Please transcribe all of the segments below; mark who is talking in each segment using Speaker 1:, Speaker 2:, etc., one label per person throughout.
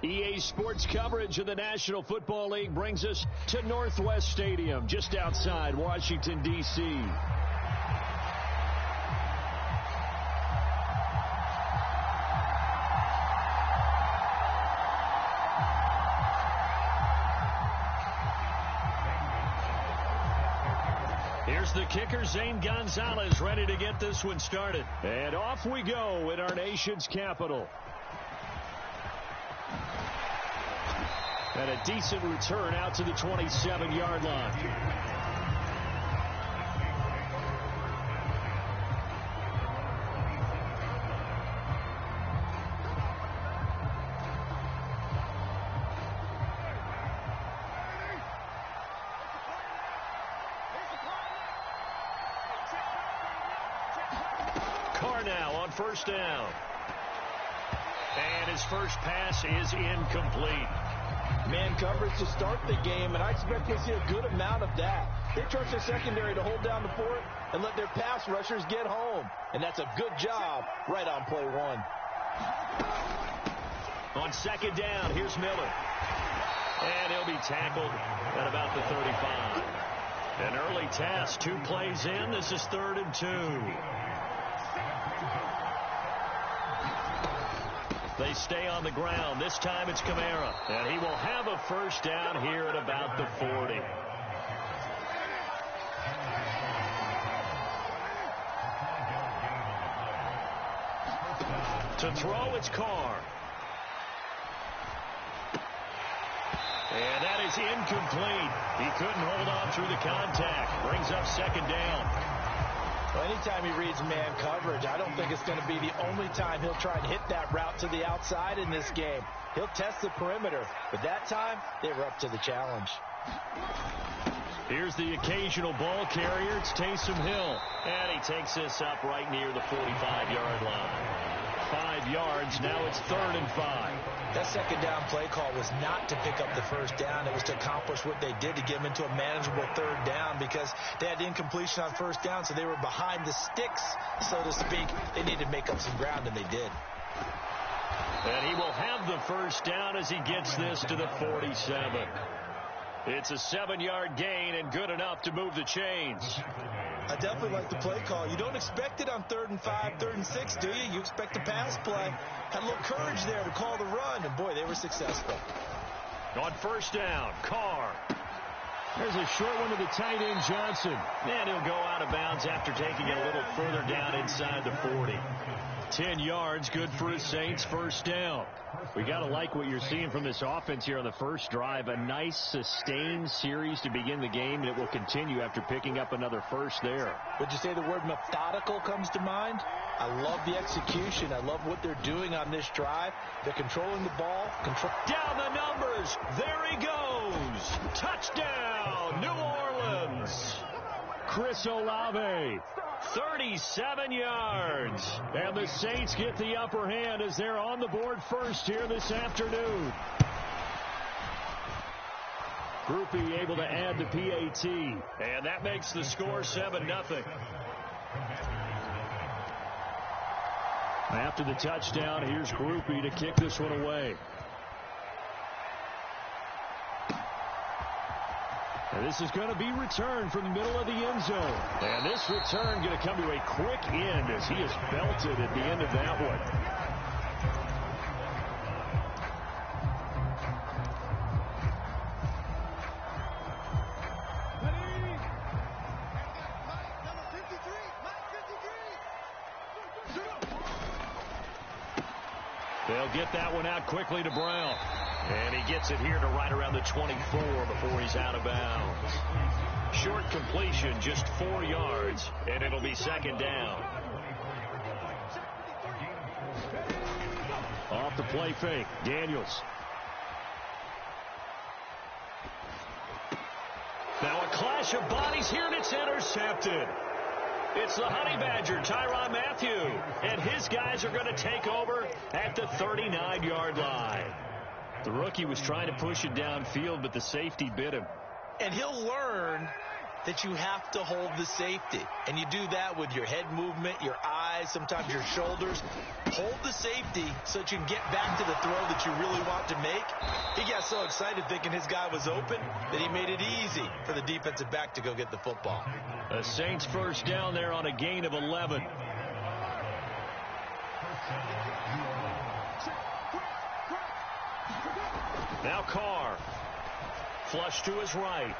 Speaker 1: EA Sports coverage of the National Football League brings us to Northwest Stadium, just outside Washington, D.C. Here's the kicker, Zane Gonzalez, ready to get this one started. And off we go in our nation's capital. And a decent return out to the 27-yard line. Carr now on first down. And his first pass is incomplete.
Speaker 2: Man coverage to start the game, and I expect to see a good amount of that. They trust their secondary to hold down the fort and let their pass rushers get home. And that's a good job right on play one.
Speaker 1: On second down, here's Miller. And he'll be tackled at about the 35. An early task, 2 plays in. This is 3rd and 2. They stay on the ground. This time it's Kamara. And he will have a first down here at about the 40. To throw, it's Carr. And that is incomplete. He couldn't hold on through the contact. Brings up second down.
Speaker 2: Well, anytime he reads man coverage, I don't think it's going to be the only time he'll try and hit that route to the outside in this game. He'll test the perimeter, but that time they were up to the challenge.
Speaker 1: Here's the occasional ball carrier. It's Taysom Hill. And he takes this up right near the 45-yard line. 5 yards. Now it's 3rd and 5.
Speaker 2: That second down play call was not to pick up the first down. It was to accomplish what they did to get them into a manageable 3rd down because they had incompletion on first down, so they were behind the sticks, so to speak. They needed to make up some ground, and they did.
Speaker 1: And he will have the first down as he gets this to the 47. It's a 7-yard gain and good enough to move the chains.
Speaker 2: I definitely like the play call. You don't expect it on 3rd and 5, 3rd and 6, do you? You expect a pass play. Had a little courage there to call the run, and boy, they were successful.
Speaker 1: On first down, Carr. There's a short one to the tight end, Johnson. And he'll go out of bounds after taking it a little further down inside the 40. 10 yards, good for his Saints, first down. We got to like what you're seeing from this offense here on the first drive. A nice, sustained series to begin the game, and it will continue after picking up another first there.
Speaker 2: Would you say the word methodical comes to mind? I love the execution. I love what they're doing on this drive. They're controlling the ball.
Speaker 1: Down the numbers. There he goes. Touchdown, New Orleans. Chris Olave. 37 yards. And the Saints get the upper hand as they're on the board first here this afternoon. Groupie able to add the PAT. And that makes the score 7-0. After the touchdown, here's Groupie to kick this one away. And this is going to be returned from the middle of the end zone. And this return going to come to a quick end as he is belted at the end of that one. They'll get that one out quickly to Brown. And he gets it here to right around the 24 before he's out of bounds. Short completion, just 4 yards, and it'll be second down. Off the play fake, Daniels. Now a clash of bodies here, and it's intercepted. It's the Honey Badger, Tyrann Mathieu, and his guys are going to take over at the 39-yard line. The rookie was trying to push it downfield, but the safety bit him.
Speaker 2: And he'll learn that you have to hold the safety. And you do that with your head movement, your eyes. thighs, sometimes your shoulders. Hold the safety so that you can get back to the throw that you really want to make. He got so excited thinking his guy was open that he made it easy for the defensive back to go get the football.
Speaker 1: The Saints first down there on a gain of 11. Now Carr. Flush to his right.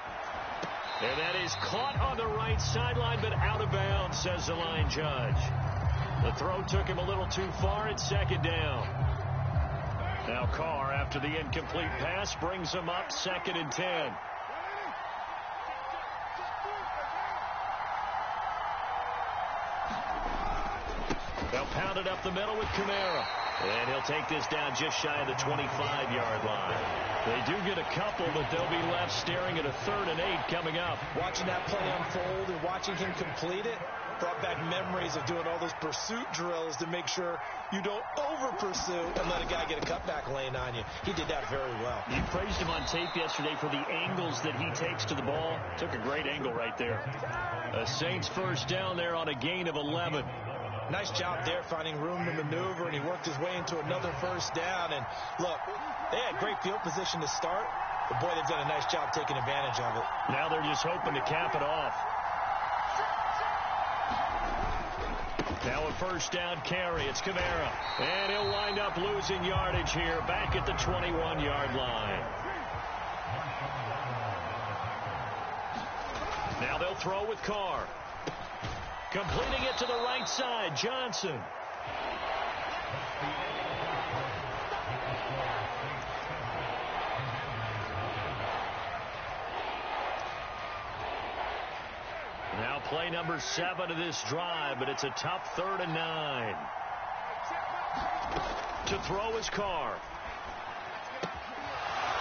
Speaker 1: And that is caught on the right sideline, but out of bounds, says the line judge. The throw took him a little too far at second down. Now Carr, after the incomplete pass, brings him up 2nd and 10. They'll pound it up the middle with Kamara. And he'll take this down just shy of the 25-yard line. They do get a couple, but they'll be left staring at a 3rd and 8 coming up.
Speaker 2: Watching that play unfold and watching him complete it brought back memories of doing all those pursuit drills to make sure you don't over-pursue and let a guy get a cutback lane on you. He did that very well.
Speaker 1: You praised him on tape yesterday for the angles that he takes to the ball. Took a great angle right there. The Saints first down there on a gain of 11.
Speaker 2: Nice job there finding room to maneuver, and he worked his way into another first down. And look, they had great field position to start, but boy, they've done a nice job taking advantage of it.
Speaker 1: Now they're just hoping to cap it off. Now a first down carry. It's Kamara. And he'll wind up losing yardage here back at the 21-yard line. Now they'll throw with Carr. Completing it to the right side, Johnson. Now play number 7 of this drive, but it's a tough 3rd and 9. To throw is Carr.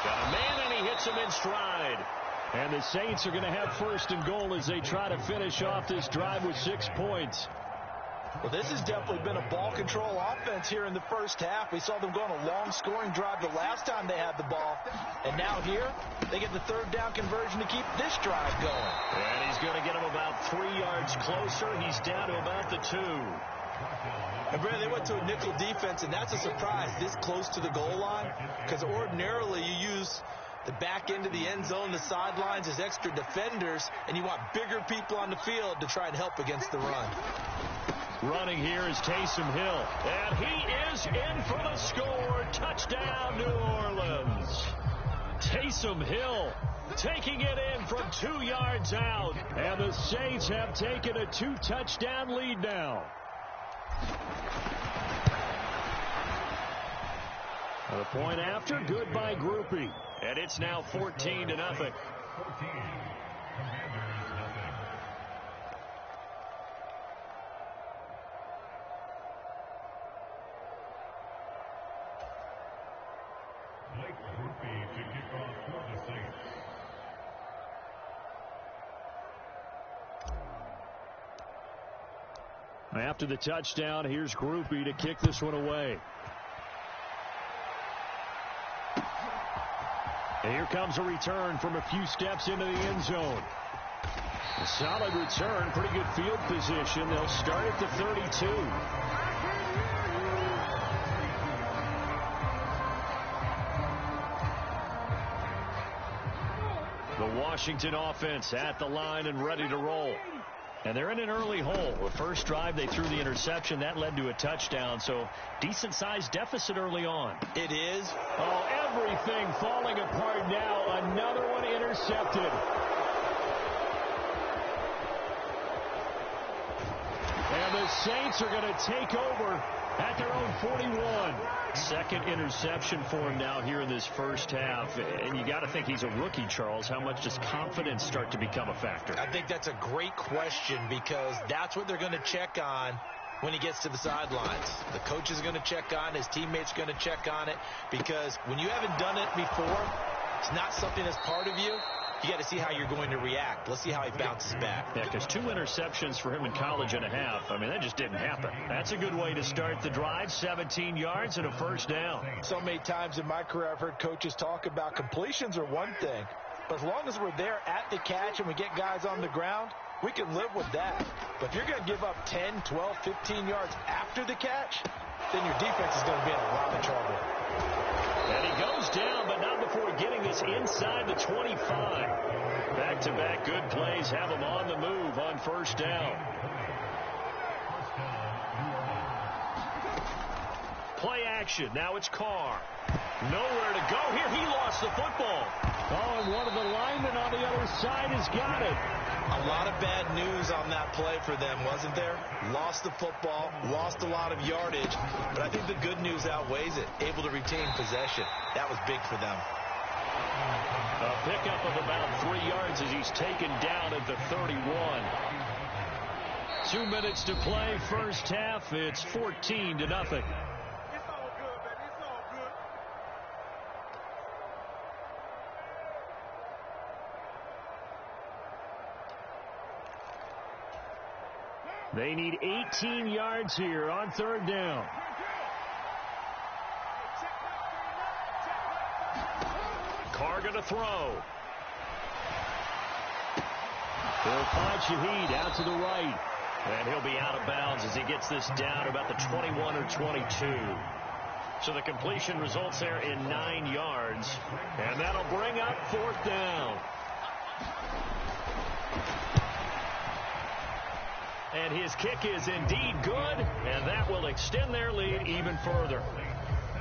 Speaker 1: Got a man, and he hits him in stride. And the Saints are going to have 1st and goal as they try to finish off this drive with 6 points.
Speaker 2: Well, this has definitely been a ball control offense here in the first half. We saw them go on a long scoring drive the last time they had the ball. And now here, they get the 3rd down conversion to keep this drive going.
Speaker 1: And he's going to get him about 3 yards closer. He's down to about the 2.
Speaker 2: And Brad, they went to a nickel defense, and that's a surprise this close to the goal line, because ordinarily you use the back end of the end zone, the sidelines as extra defenders, and you want bigger people on the field to try and help against the run.
Speaker 1: Running here is Taysom Hill, and he is in for the score. Touchdown, New Orleans. Taysom Hill taking it in from 2 yards out, and the Saints have taken a 2-touchdown lead now. The point after, good by Groupie. And it's now 14-0. After the touchdown, here's Groupie to kick this one away. And here comes a return from a few steps into the end zone. A solid return, pretty good field position. They'll start at the 32. The Washington offense at the line and ready to roll. And they're in an early hole. The first drive, they threw the interception. That led to a touchdown, so decent-sized deficit early on.
Speaker 2: It is.
Speaker 1: Oh, everything falling apart now. Another one intercepted. And the Saints are going to take over at their own 41. Second interception for him now here in this first half. And you got to think he's a rookie, Charles. How much does confidence start to become a factor?
Speaker 2: I think that's a great question, because that's what they're going to check on when he gets to the sidelines. The coach is going to check on it. His teammates are going to check on it, because when you haven't done it before, it's not something that's part of you. You got to see how you're going to react. Let's see how he bounces back.
Speaker 1: Yeah, because 2 interceptions for him in college and a half. I mean, that just didn't happen. That's a good way to start the drive. 17 yards and a first down.
Speaker 2: So many times in my career, I've heard coaches talk about completions are one thing, but as long as we're there at the catch and we get guys on the ground, we can live with that. But if you're going to give up 10, 12, 15 yards after the catch, then your defense is going to be in a lot of trouble.
Speaker 1: And he goes down, but not before getting this inside the 25. Back-to-back good plays have him on the move on first down. Play action. Now it's Carr. Nowhere to go here. He lost the football. Oh, and one of the linemen on the other side has got it.
Speaker 2: A lot of bad news on that play for them, wasn't there? Lost the football, lost a lot of yardage, but I think the good news outweighs it. Able to retain possession. That was big for them.
Speaker 1: A pickup of about 3 yards as he's taken down at the 31. 2 minutes to play, first half. It's 14-0. They need 18 yards here on third down. Carr going to throw. He'll find Shaheed out to the right. And he'll be out of bounds as he gets this down about the 21 or 22. So the completion results there in 9 yards. And that'll bring up fourth down. And his kick is indeed good, and that will extend their lead even further.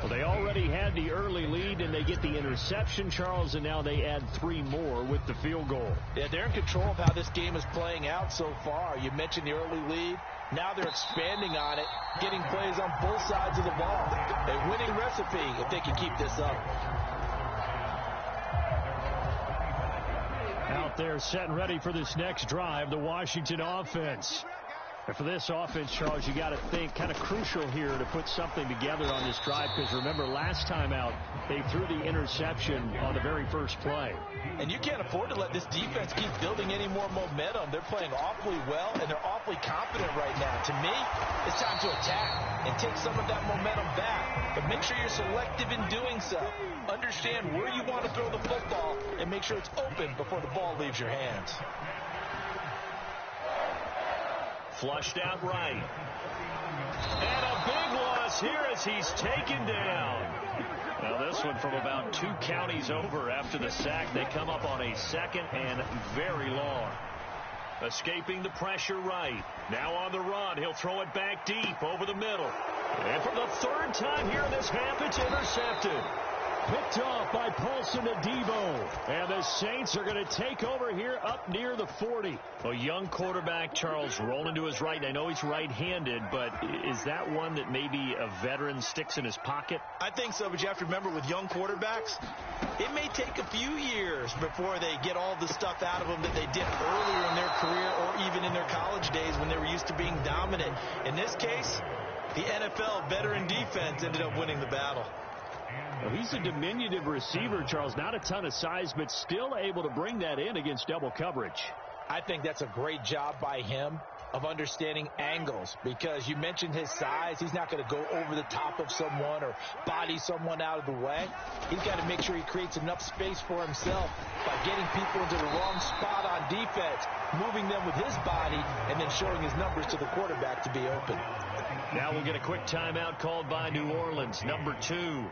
Speaker 1: Well, they already had the early lead, and they get the interception, Charles, and now they add 3 more with the field goal.
Speaker 2: Yeah, they're in control of how this game is playing out so far. You mentioned the early lead. Now they're expanding on it, getting plays on both sides of the ball. A winning recipe if they can keep this up.
Speaker 1: Out there set and ready for this next drive, the Washington offense. And for this offense, Charles, you got to think kind of crucial here to put something together on this drive, because remember, last time out, they threw the interception on the very first play.
Speaker 2: And you can't afford to let this defense keep building any more momentum. They're playing awfully well, and they're awfully confident right now. To me, it's time to attack and take some of that momentum back. But make sure you're selective in doing so. Understand where you want to throw the football and make sure it's open before the ball leaves your hands.
Speaker 1: Flushed out right. And a big loss here as he's taken down. Now this one from about 2 counties over after the sack. They come up on a second and very long. Escaping the pressure right. Now on the run. He'll throw it back deep over the middle. And for the 3rd time here in this half, it's intercepted. Picked off by Paulson Adebo. And the Saints are going to take over here up near the 40. A young quarterback, Charles, rolling to his right. I know he's right-handed, but is that one that maybe a veteran sticks in his pocket?
Speaker 2: I think so, but you have to remember with young quarterbacks, it may take a few years before they get all the stuff out of them that they did earlier in their career or even in their college days when they were used to being dominant. In this case, the NFL veteran defense ended up winning the battle.
Speaker 1: Well, he's a diminutive receiver, Charles. Not a ton of size, but still able to bring that in against double coverage.
Speaker 2: I think that's a great job by him of understanding angles, because you mentioned his size. He's not going to go over the top of someone or body someone out of the way. He's got to make sure he creates enough space for himself by getting people into the wrong spot on defense, moving them with his body, and then showing his numbers to the quarterback to be open.
Speaker 1: Now we'll get a quick timeout called by New Orleans, number 2.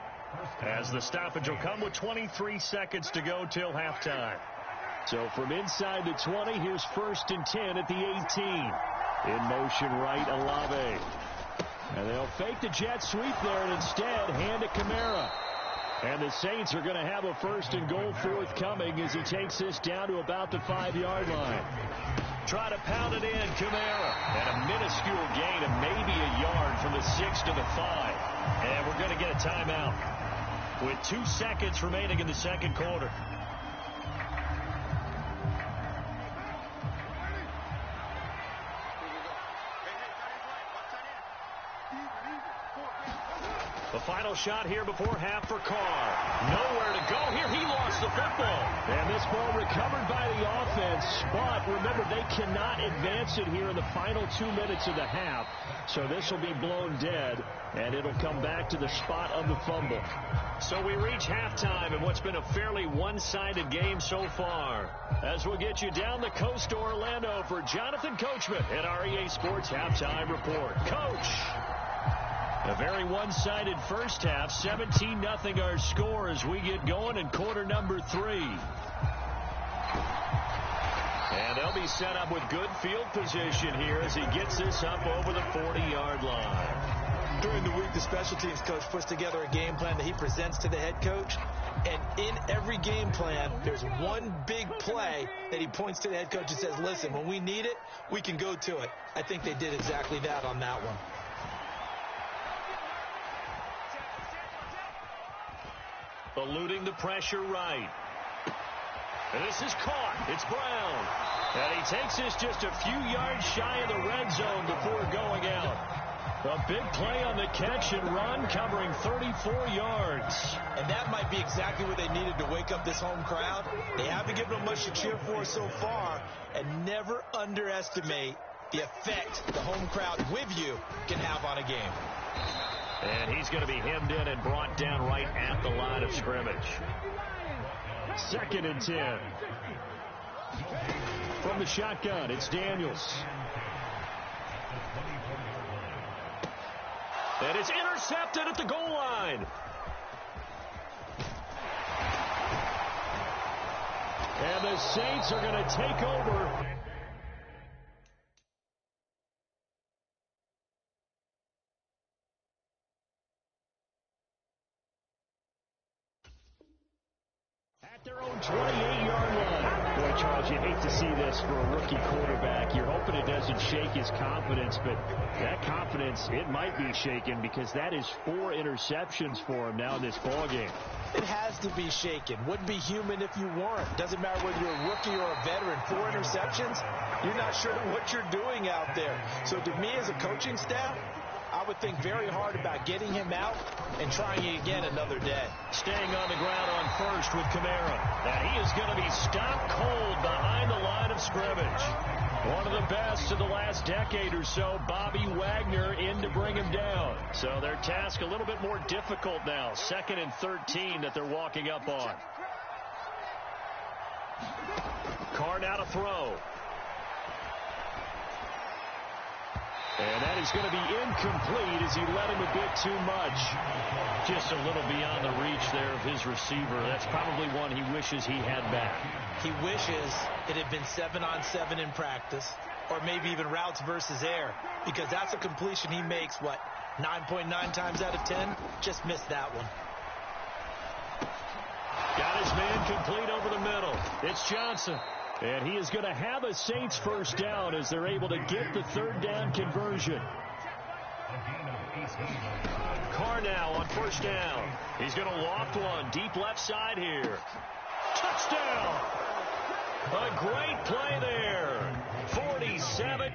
Speaker 1: As the stoppage will come with 23 seconds to go till halftime. So from inside the 20, here's 1st and 10 at the 18. In motion right, LLe-ge-nd. And they'll fake the jet sweep there and instead hand it Kamara. And the Saints are going to have a 1st and goal forthcoming as he takes this down to about the 5-yard line. Try to pound it in, Kamara. And a minuscule gain of maybe a yard from the 6 to the 5. And we're going to get a timeout with 2 seconds remaining in the second quarter. The final shot here before half for Carr. Nowhere to go here. He lost the football. And this ball recovered by the offense, but remember, they cannot advance it here in the final 2 minutes of the half. So this will be blown dead, and it'll come back to the spot of the fumble. So we reach halftime in what's been a fairly one-sided game so far. As we'll get you down the coast to Orlando for Jonathan Coachman at our EA Sports Halftime Report. Coach! A very one-sided first half. 17-0 our score as we get going in quarter number 3. And they'll be set up with good field position here as he gets this up over the 40-yard line.
Speaker 2: During the week, the special teams coach puts together a game plan that he presents to the head coach. And in every game plan, there's one big play that he points to the head coach and says, listen, when we need it, we can go to it. I think they did exactly that on that one.
Speaker 1: Eluding the pressure right. And this is caught. It's Brown. And he takes this just a few yards shy of the red zone before going out. A big play on the catch and run, covering 34 yards.
Speaker 2: And that might be exactly what they needed to wake up this home crowd. They haven't given them much to cheer for so far. And never underestimate the effect the home crowd with you can have on a game.
Speaker 1: And he's going to be hemmed in and brought down right at the line of scrimmage. 2nd and 10. From the shotgun, it's Daniels. And it's intercepted at the goal line. And the Saints are going to take over. At their own 28-yard line. Boy, Charles, you hate to see this for a rookie quarterback. You're hoping it doesn't shake his confidence, but that confidence, it might be shaken because that is 4 interceptions for him now in this ballgame.
Speaker 2: It has to be shaken. Wouldn't be human if you weren't. Doesn't matter whether you're a rookie or a veteran. 4 interceptions, you're not sure what you're doing out there. So to me as a coaching staff, I would think very hard about getting him out and trying it again another day.
Speaker 1: Staying on the ground on first with Kamara. And he is going to be stopped cold behind the line of scrimmage. One of the best of the last decade or so, Bobby Wagner in to bring him down. So their task a little bit more difficult now. 2nd and 13 that they're walking up on. Carr now to throw. And that is going to be incomplete as he let him a bit too much. Just a little beyond the reach there of his receiver. That's probably one he wishes he had back.
Speaker 2: He wishes it had been 7-on-7 in practice, or maybe even routes versus air, because that's a completion he makes, 9.9 times out of 10? Just missed that one.
Speaker 1: Got his man complete over the middle. It's Johnson. And he is going to have a Saints first down as they're able to get the 3rd down conversion. Carr now on 1st down. He's going to loft one deep left side here. Touchdown! A great play there. 47.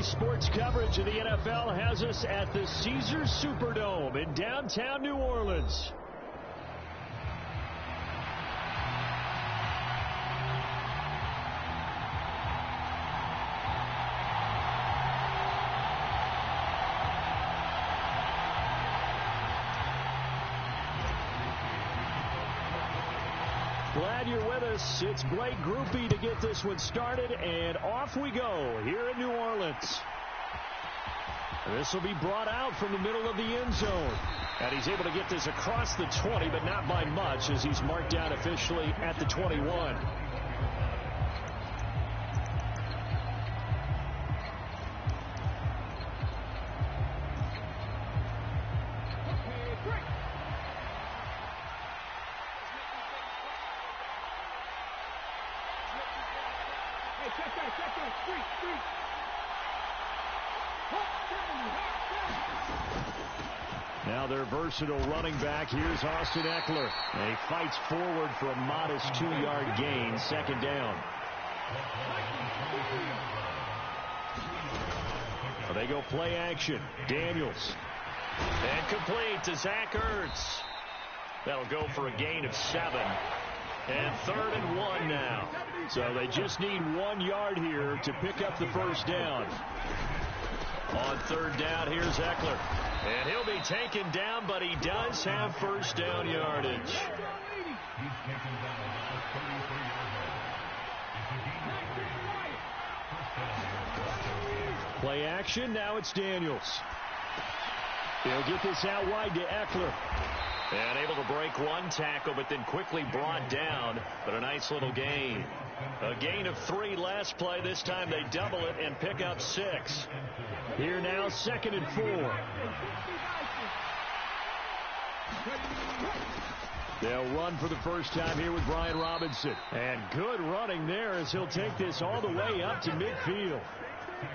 Speaker 1: Today's sports coverage of the NFL has us at the Caesars Superdome in downtown New Orleans. Glad you're with us. It's Blake Groupie to get this one started, and off we go here in New Orleans. This will be brought out from the middle of the end zone. And he's able to get this across the 20, but not by much, as he's marked down officially at the 21. Now their versatile running back. Here's Austin Eckler. And he fights forward for a modest 2-yard gain. Second down. Well, they go play action. Daniels. And complete to Zach Ertz. That'll go for a gain of 7. And 3rd and 1 now. So they just need 1 yard here to pick up the first down. On 3rd down, here's Eckler. And he'll be taken down, but he does have first down yardage. Play action, now it's Daniels. He'll get this out wide to Eckler. And able to break one tackle, but then quickly brought down. But a nice little gain. A gain of 3 last play. This time they double it and pick up 6. Here now, 2nd and 4. They'll run for the first time here with Brian Robinson. And good running there as he'll take this all the way up to midfield.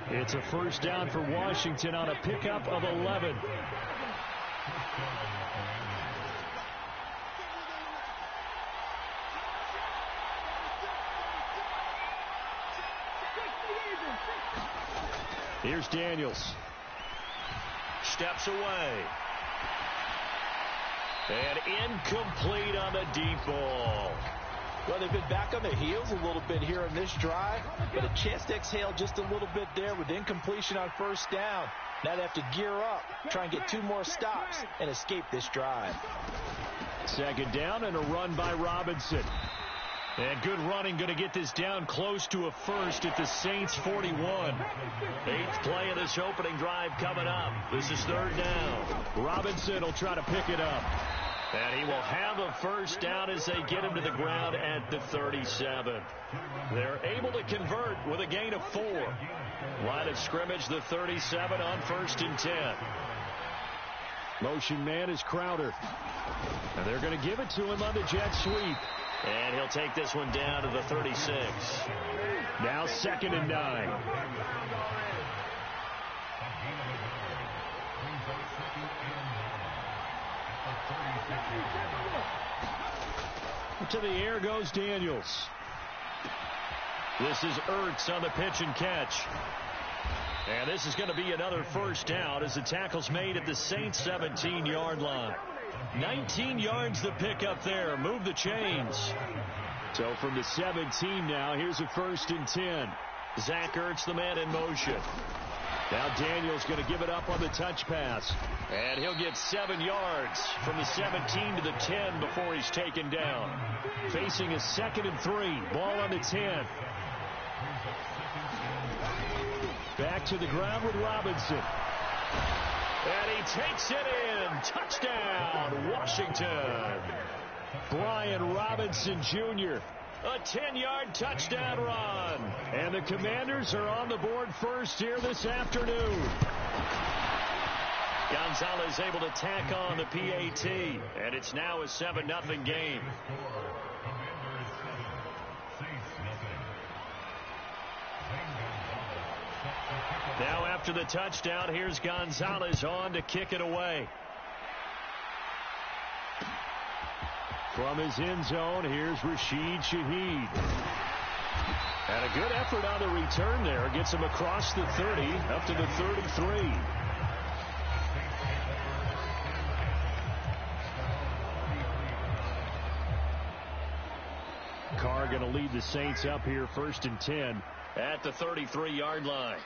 Speaker 1: It's a first down for Washington on a pickup of 11. Here's Daniels. Steps away. And incomplete on the deep ball.
Speaker 2: Well, they've been back on their heels a little bit here in this drive, but a chance to exhale just a little bit there with incompletion on first down. Now they have to gear up, try and get 2 more stops, and escape this drive.
Speaker 1: 2nd down and a run by Robinson. And good running, going to get this down close to a first at the Saints 41. 8th play of this opening drive coming up. This is 3rd down. Robinson will try to pick it up. And he will have a first down as they get him to the ground at the 37. They're able to convert with a gain of 4. Line of scrimmage, the 37 on 1st and 10. Motion man is Crowder. And they're going to give it to him on the jet sweep. And he'll take this one down to the 36. Now 2nd and 9. To the air goes Daniels. This is Ertz on the pitch and catch. And this is going to be another first down as the tackle's made at the Saints 17-yard line. 19 yards the pickup there. Move the chains. So from the 17 now, here's a 1st and 10. Zach Ertz, the man in motion. Now Daniels going to give it up on the touch pass. And he'll get 7 yards from the 17 to the 10 before he's taken down. Facing a 2nd and 3. Ball on the 10. Back to the ground with Robinson. And he takes it in. Touchdown, Washington. Brian Robinson Jr. A 10-yard touchdown run. And the Commanders are on the board first here this afternoon. Gonzalez able to tack on the PAT. And it's now a 7-0 game. Now after the touchdown, here's Gonzalez on to kick it away. From his end zone, here's Rashid Shaheed. And a good effort on the return there. Gets him across the 30, up to the 33. Carr going to lead the Saints up here 1st and 10 at the 33-yard line.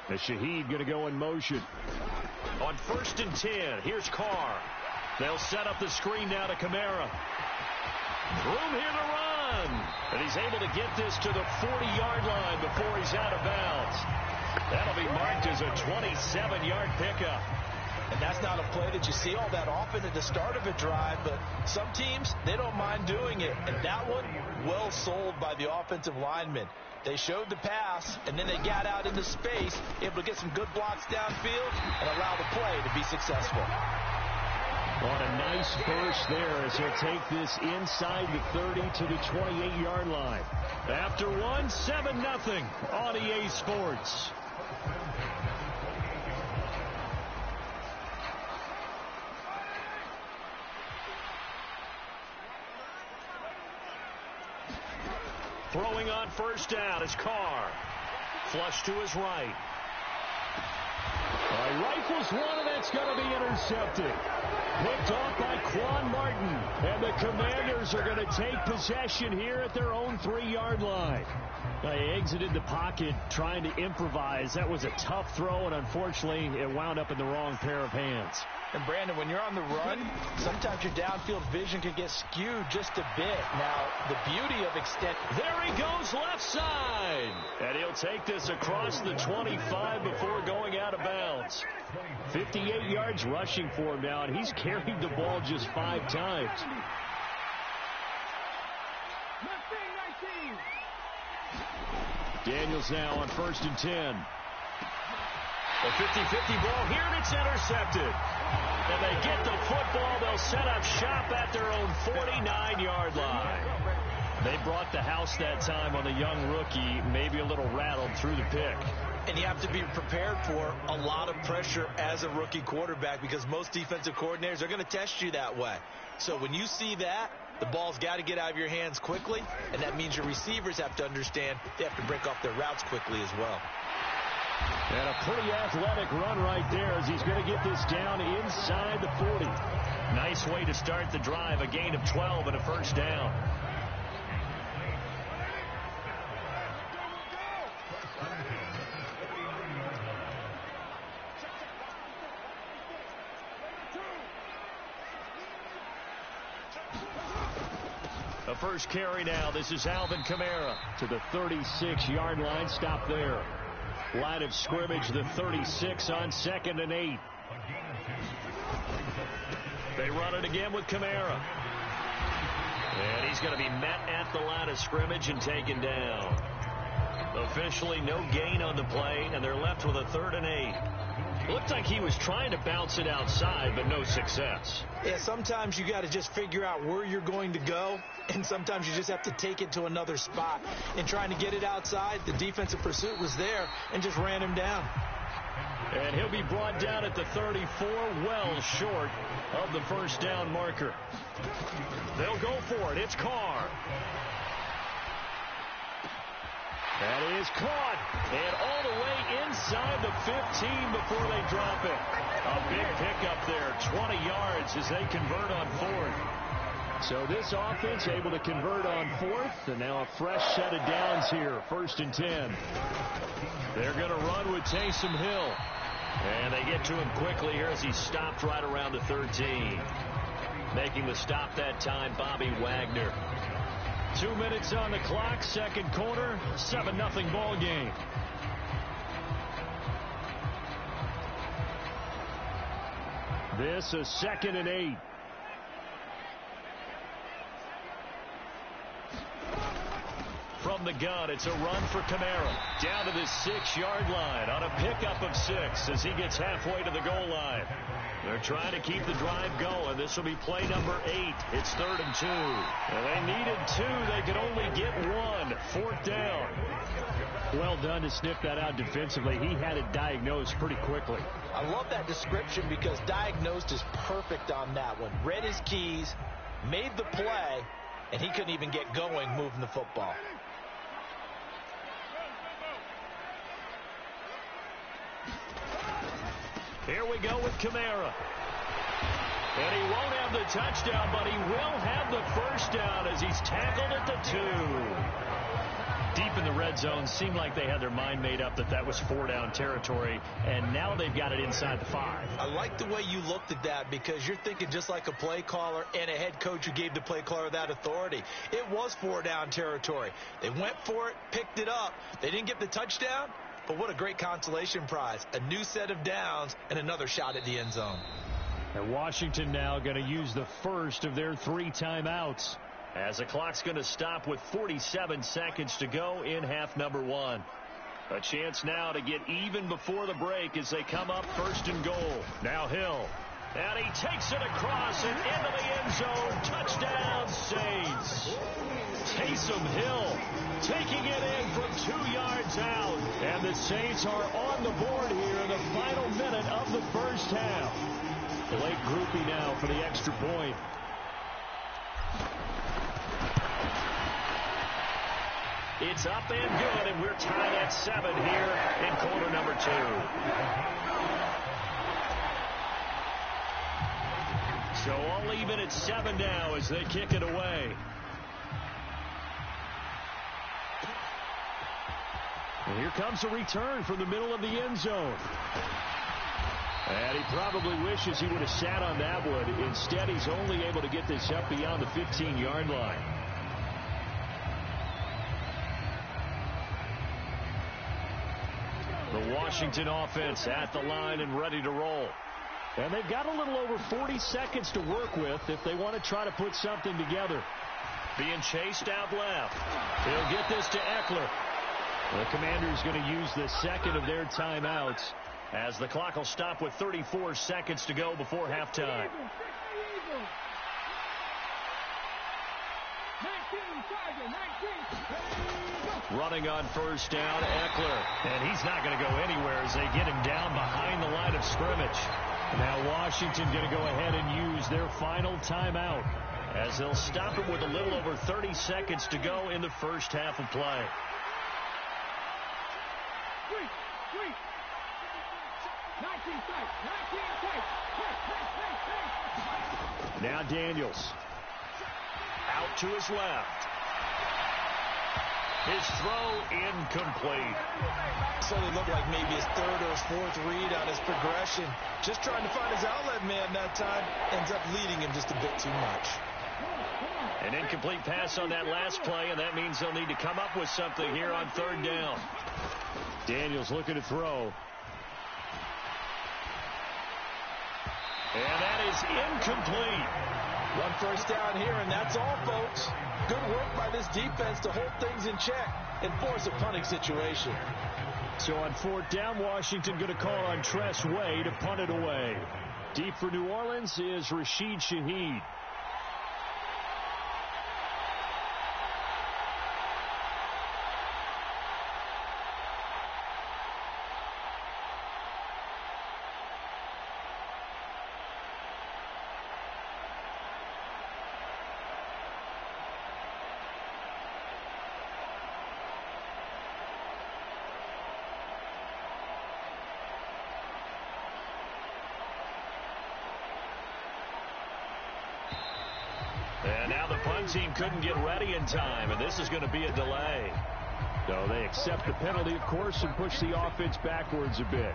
Speaker 1: The Shaheed going to go in motion. On 1st and 10, here's Carr. They'll set up the screen now to Kamara. Room here to run. And he's able to get this to the 40-yard line before he's out of bounds. That'll be marked as a 27-yard pickup.
Speaker 2: And that's not a play that you see all that often at the start of a drive, but some teams, they don't mind doing it. And that one, well sold by the offensive lineman. They showed the pass, and then they got out into space, able to get some good blocks downfield and allow the play to be successful.
Speaker 1: On a nice burst there as he'll take this inside the 30 to the 28-yard line. After one, 7-0 on EA Sports. Throwing on 1st down is Carr. Flush to his right. Rifles one, and that's going to be intercepted. Picked off by Quan Martin. And the Commanders are going to take possession here at their own 3-yard line. They exited the pocket trying to improvise. That was a tough throw, and unfortunately, it wound up in the wrong pair of hands.
Speaker 2: And, Brandon, when you're on the run, sometimes your downfield vision can get skewed just a bit. Now, the beauty of extent.
Speaker 1: There he goes left side. And he'll take this across the 25 before going out of bounds. 58 yards rushing for him now, and he's carried the ball just 5 times. Daniels now on 1st and 10. A 50-50 ball here, and it's intercepted. And they get the football. They'll set up shop at their own 49-yard line. They brought the house that time on the young rookie, maybe a little rattled through the pick.
Speaker 2: And you have to be prepared for a lot of pressure as a rookie quarterback because most defensive coordinators are going to test you that way. So when you see that, the ball's got to get out of your hands quickly, and that means your receivers have to understand they have to break off their routes quickly as well.
Speaker 1: And a pretty athletic run right there as he's going to get this down inside the 40. Nice way to start the drive, a gain of 12 and a 1st down. The first carry now. This is Alvin Kamara to the 36-yard line. Stop there. Line of scrimmage, the 36 on 2nd and 8. They run it again with Kamara. And he's going to be met at the line of scrimmage and taken down. Officially no gain on the play, and they're left with a 3rd and 8. Looked like he was trying to bounce it outside, but no success.
Speaker 2: Yeah, sometimes you got to just figure out where you're going to go, and sometimes you just have to take it to another spot. And trying to get it outside, the defensive pursuit was there and just ran him down.
Speaker 1: And he'll be brought down at the 34, well short of the 1st down marker. They'll go for it. It's Carr. That is caught, and all the way inside the 15 before they drop it. A big pickup there, 20 yards as they convert on 4th. So this offense able to convert on 4th, and now a fresh set of downs here, 1st and 10. They're going to run with Taysom Hill, and they get to him quickly here as he stopped right around the 13. Making the stop that time, Bobby Wagner. 2 minutes on the clock, 2nd quarter, 7-0 ball game. This a 2nd and 8. From the gun, it's a run for Kamara. Down to the 6-yard line on a pickup of 6 as he gets halfway to the goal line. They're trying to keep the drive going. This will be play number 8. It's 3rd and 2. And they needed 2. They could only get 1. 4th down. Well done to sniff that out defensively. He had it diagnosed pretty quickly.
Speaker 2: I love that description because diagnosed is perfect on that one. Read his keys, made the play, and he couldn't even get going moving the football.
Speaker 1: Here we go with Kamara. And he won't have the touchdown, but he will have the first down as he's tackled at the 2. Deep in the red zone, seemed like they had their mind made up that was 4-down territory, and now they've got it inside the 5.
Speaker 2: I like the way you looked at that because you're thinking just like a play caller and a head coach who gave the play caller that authority. It was 4-down territory. They went for it, picked it up. They didn't get the touchdown, but what a great consolation prize. A new set of downs and another shot at the end zone.
Speaker 1: And Washington now going to use the first of their 3 timeouts as the clock's going to stop with 47 seconds to go in half number 1. A chance now to get even before the break as they come up 1st and goal. Now Hill. And he takes it across and into the end zone. Touchdown, Saints. Taysom Hill taking it in from 2 yards out. And the Saints are on the board here in the final minute of the first half. Blake Groupie now for the extra point. It's up and good, and we're tied at 7 here in quarter number 2. So all even at 7 now as they kick it away. And here comes a return from the middle of the end zone. And he probably wishes he would have sat on that one. Instead, he's only able to get this up beyond the 15-yard line. The Washington offense at the line and ready to roll. And they've got a little over 40 seconds to work with if they want to try to put something together. Being chased out left. He'll get this to Eckler. The Commanders going to use the second of their timeouts as the clock will stop with 34 seconds to go before halftime. Running on first down, Eckler. And he's not going to go anywhere as they get him down behind the line of scrimmage. Now Washington going to go ahead and use their final timeout as they'll stop it with a little over 30 seconds to go in the first half of play. Now Daniels. Out to his left. His throw incomplete.
Speaker 2: So it looked like maybe his 3rd or his 4th read on his progression. Just trying to find his outlet man that time. Ends up leading him just a bit too much.
Speaker 1: An incomplete pass on that last play, and that means they'll need to come up with something here on 3rd down. Daniels looking to throw. And that is incomplete.
Speaker 2: 1 first down here, and that's all, folks. Good work by this defense to hold things in check and force a punting situation.
Speaker 1: So on 4th down, Washington going to call on Tress Way to punt it away. Deep for New Orleans is Rashid Shaheed. And now the punt team couldn't get ready in time, and this is going to be a delay. So they accept the penalty, of course, and push the offense backwards a bit.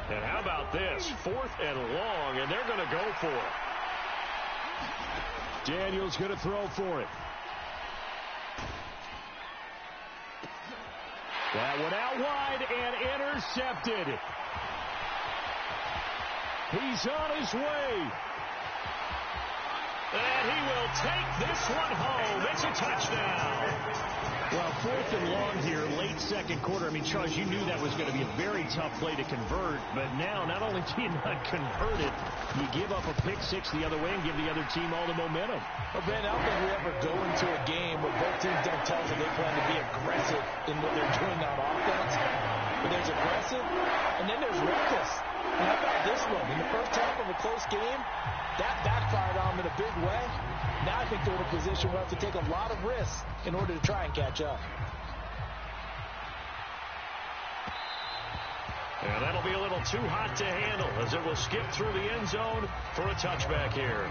Speaker 1: And how about this? 4th and long, and they're going to go for it. Daniels going to throw for it. That one out wide and intercepted. He's on his way. And he will take this one home. It's a touchdown. Well, 4th and long here, late 2nd quarter. I mean, Charles, you knew that was going to be a very tough play to convert. But now, not only do you not convert it, you give up a pick 6 the other way and give the other team all the momentum.
Speaker 2: Well, Ben, I don't think we ever go into a game where both teams don't tell us that they plan to be aggressive in what they're doing on offense. But there's aggressive, and then there's reckless. And how about this one? In the first half of a close game, that backfired on them in a big way. Now I think they're in a position where they have to take a lot of risks in order to try and catch up.
Speaker 1: And that'll be a little too hot to handle as it will skip through the end zone for a touchback here.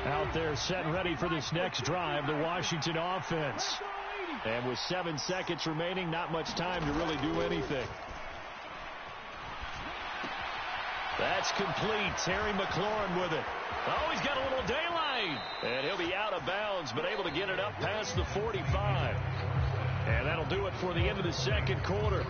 Speaker 1: Out there set and ready for this next drive, the Washington offense. And with 7 seconds remaining, not much time to really do anything. That's complete. Terry McLaurin with it. Oh, he's got a little daylight. And he'll be out of bounds, but able to get it up past the 45. And that'll do it for the end of the second quarter.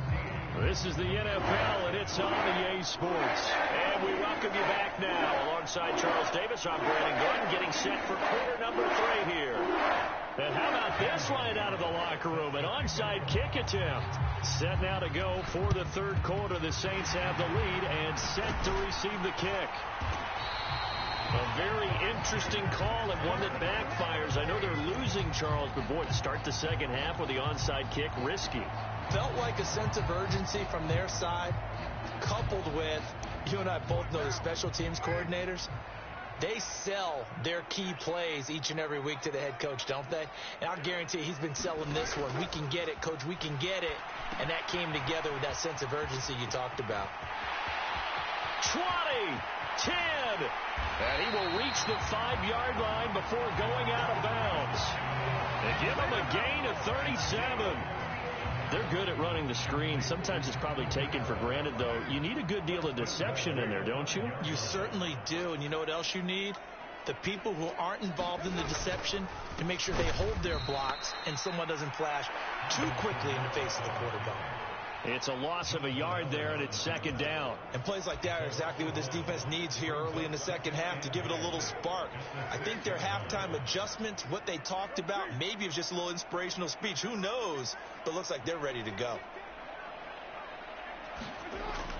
Speaker 1: This is the NFL, and it's on EA Sports. And we welcome you back now. Alongside Charles Davis, I'm Brandon Gordon, getting set for quarter number 3 here. And how about this line out of the locker room? An onside kick attempt. Set now to go for the third quarter. The Saints have the lead and set to receive the kick. A very interesting call and one that backfires. I know they're losing, Charles, but boy, to start the second half with the onside kick, risky.
Speaker 2: Felt like a sense of urgency from their side, coupled with, you and I both know the special teams coordinators. They sell their key plays each and every week to the head coach, don't they? And I'll guarantee he's been selling this one. We can get it, coach, we can get it. And that came together with that sense of urgency you talked about.
Speaker 1: 20, 10, and he will reach the 5-yard line before going out of bounds. They give him a gain of 37. They're good at running the screen. Sometimes it's probably taken for granted, though. You need a good deal of deception in there, don't you?
Speaker 2: You certainly do. And you know what else you need? The people who aren't involved in the deception to make sure they hold their blocks and someone doesn't flash too quickly in the face of the quarterback.
Speaker 1: It's a loss of a yard there, and it's second down.
Speaker 2: And plays like that are exactly what this defense needs here early in the second half to give it a little spark. I think their halftime adjustment, what they talked about, maybe it's just a little inspirational speech. Who knows? But looks like they're ready to go.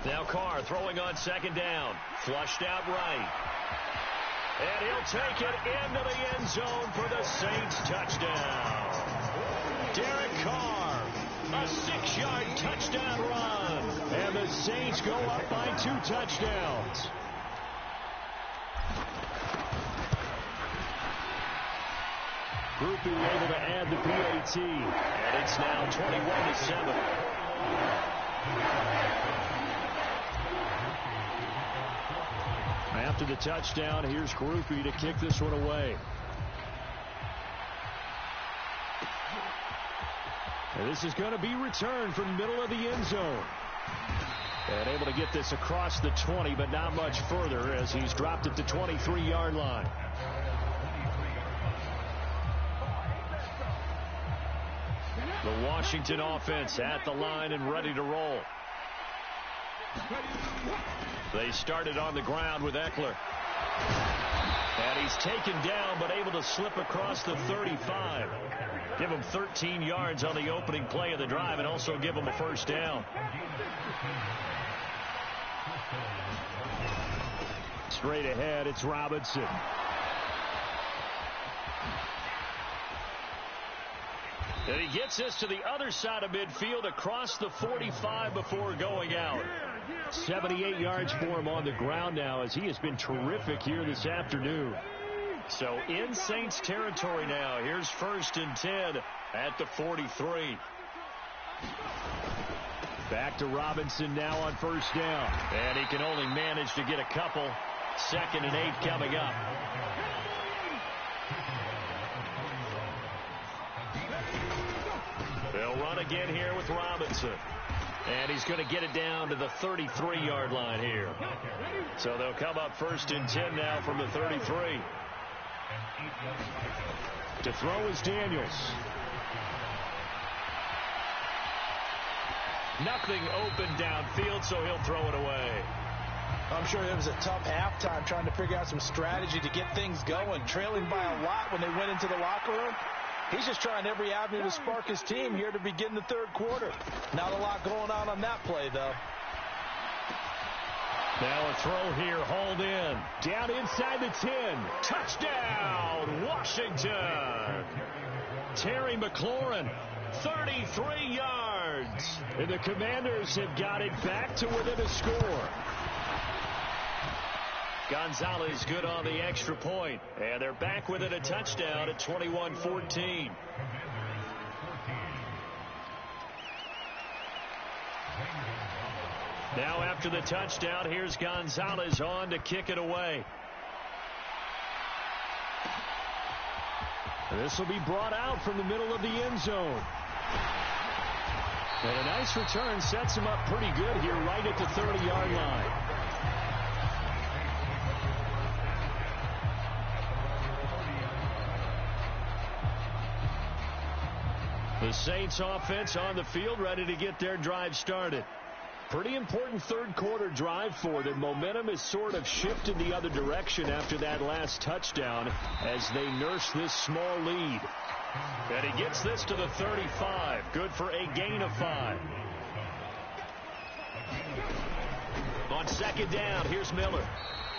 Speaker 1: Now Carr throwing on second down. Flushed out right. And he'll take it into the end zone for the Saints touchdown. Derek Carr. A 6-yard touchdown run. And the Saints go up by 2 touchdowns. Groupie able to add the PAT. And it's now 21-7. After the touchdown, here's Groupie to kick this one away. And this is going to be returned from the middle of the end zone. And able to get this across the 20, but not much further as he's dropped at the 23-yard line. The Washington offense at the line and ready to roll. They started on the ground with Eckler. And he's taken down, but able to slip across the 35. Give him 13 yards on the opening play of the drive and also give him a first down. Straight ahead, it's Robinson. And he gets this to the other side of midfield across the 45 before going out. 78 yards for him on the ground now as he has been terrific here this afternoon. So in Saints territory now. Here's 1st and 10 at the 43. Back to Robinson now on first down. And he can only manage to get a couple. 2nd and 8 coming up. They'll run again here with Robinson. And he's going to get it down to the 33-yard line here. So they'll come up 1st and 10 now from the 33. To throw is Daniels. Nothing open downfield, so he'll throw it away.
Speaker 2: I'm sure it was a tough halftime trying to figure out some strategy to get things going. Trailing by a lot when they went into the locker room. He's just trying every avenue to spark his team here to begin the third quarter. Not a lot going on that play, though.
Speaker 1: Now a throw here, hauled in. Down inside the 10. Touchdown, Washington. Terry McLaurin, 33 yards. yards. And the Commanders have got it back to within a score. Gonzalez good on the extra point. And they're back within a touchdown at 21-14. Now after the touchdown, here's Gonzalez on to kick it away. This will be brought out from the middle of the end zone. And a nice return sets him up pretty good here right at the 30-yard line. The Saints offense on the field ready to get their drive started. Pretty important third quarter drive for them. Momentum has sort of shifted the other direction after that last touchdown as they nurse this small lead. And he gets this to the 35. Good for a gain of 5. On second down, here's Miller.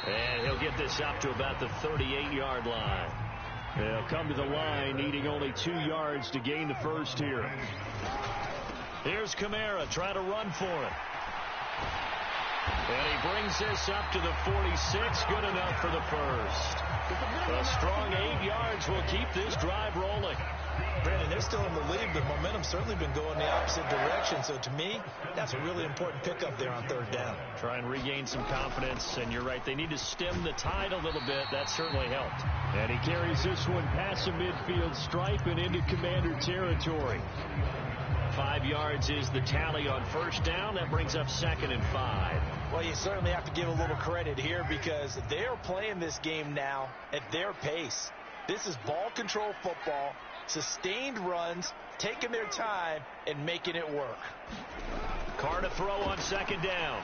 Speaker 1: And he'll get this up to about the 38-yard line. They'll come to the line needing only 2 yards to gain the first here. Here's Kamara trying to run for it. And he brings this up to the 46. Good enough for the first. A strong 8 yards will keep this drive rolling.
Speaker 2: Brandon, they're still in the lead, but momentum's certainly been going the opposite direction. So to me, that's a really important pickup there on third down.
Speaker 1: Try and regain some confidence, and you're right. They need to stem the tide a little bit. That certainly helped. And he carries this one past the midfield stripe and into Commander territory. 5 yards is the tally on first down. That brings up 2nd and 5.
Speaker 2: Well, you certainly have to give a little credit here because they're playing this game now at their pace. This is ball control football, sustained runs, taking their time, and making it work.
Speaker 1: Carr to throw on second down.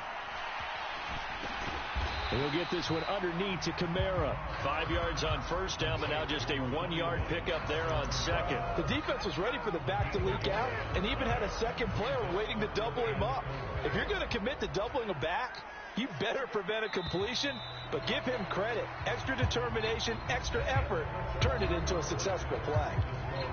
Speaker 1: He'll get this one underneath to Kamara. 5 yards on first down, but now just a 1-yard pickup there on second.
Speaker 3: The defense was ready for the back to leak out and even had a second player waiting to double him up. If you're going to commit to doubling a back, you better prevent a completion, but give him credit. Extra determination, extra effort, turn it into a successful play.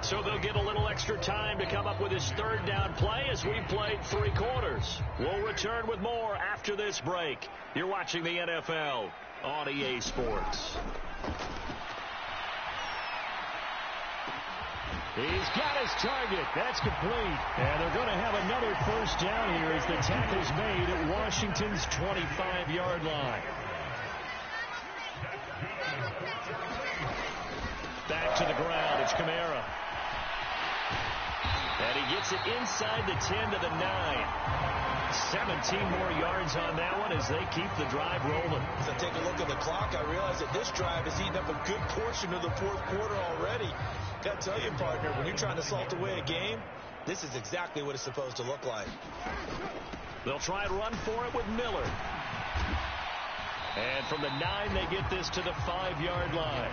Speaker 1: So they'll get a little extra time to come up with his third down play as we played 3 quarters. We'll return with more after this break. You're watching the NFL on EA Sports. He's got his target. That's complete. And they're going to have another first down here as the tackle's made at Washington's 25-yard line. Back to the ground. It's Kamara. And he gets it inside the 10 to the 9. 17 more yards on that one as they keep the drive rolling.
Speaker 2: As I take a look at the clock, I realize that this drive has eaten up a good portion of the fourth quarter already. Got to tell you, partner, when you're trying to salt away a game, this is exactly what it's supposed to look like.
Speaker 1: They'll try and run for it with Miller. And from the 9, they get this to the 5-yard line.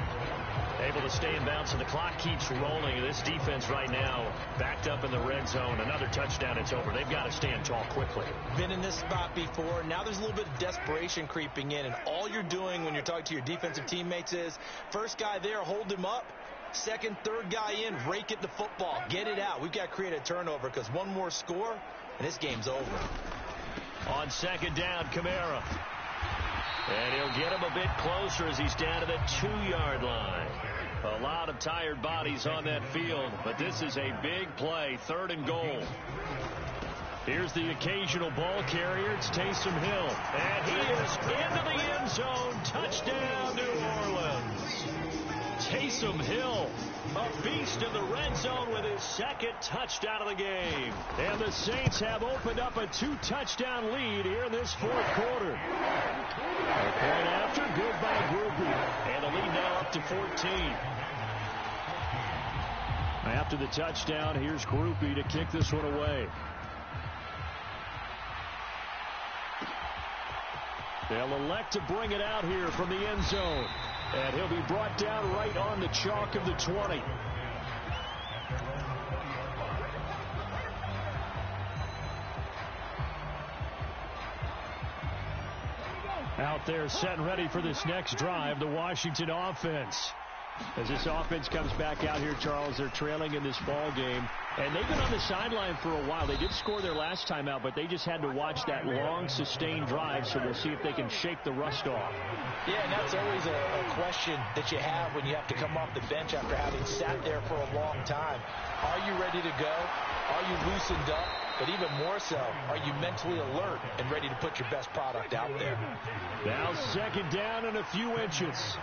Speaker 1: Able to stay in bounds, and the clock keeps rolling. This defense right now backed up in the red zone. Another touchdown, it's over. They've got to stand tall quickly.
Speaker 2: Been in this spot before. Now there's a little bit of desperation creeping in, and all you're doing when you're talking to your defensive teammates is first guy there, hold him up. Second, third guy in, rake it the football. Get it out. We've got to create a turnover because one more score, and this game's over.
Speaker 1: On second down, Kamara. And he'll get him a bit closer as he's down to the 2-yard line. A lot of tired bodies on that field, but this is a big play, 3rd and goal. Here's the occasional ball carrier. It's Taysom Hill. And he is into the end zone. Touchdown, New Orleans. Taysom Hill, a beast in the red zone with his 2nd touchdown of the game. And the Saints have opened up a 2-touchdown lead here in this 4th quarter. A point after, good by Groupie. And the lead now up to 14. After the touchdown, here's Groupie to kick this one away. They'll elect to bring it out here from the end zone. And he'll be brought down right on the chalk of the 20. Out there set and ready for this next drive, the Washington offense. As this offense comes back out here, Charles, they're trailing in this ball game. And they've been on the sideline for a while. They did score their last time out, but they just had to watch that long, sustained drive, so we'll see if they can shake the rust off.
Speaker 2: Yeah, and that's always a question that you have when you have to come off the bench after having sat there for a long time. Are you ready to go? Are you loosened up? But even more so, are you mentally alert and ready to put your best product out there?
Speaker 1: Now second down and a few inches.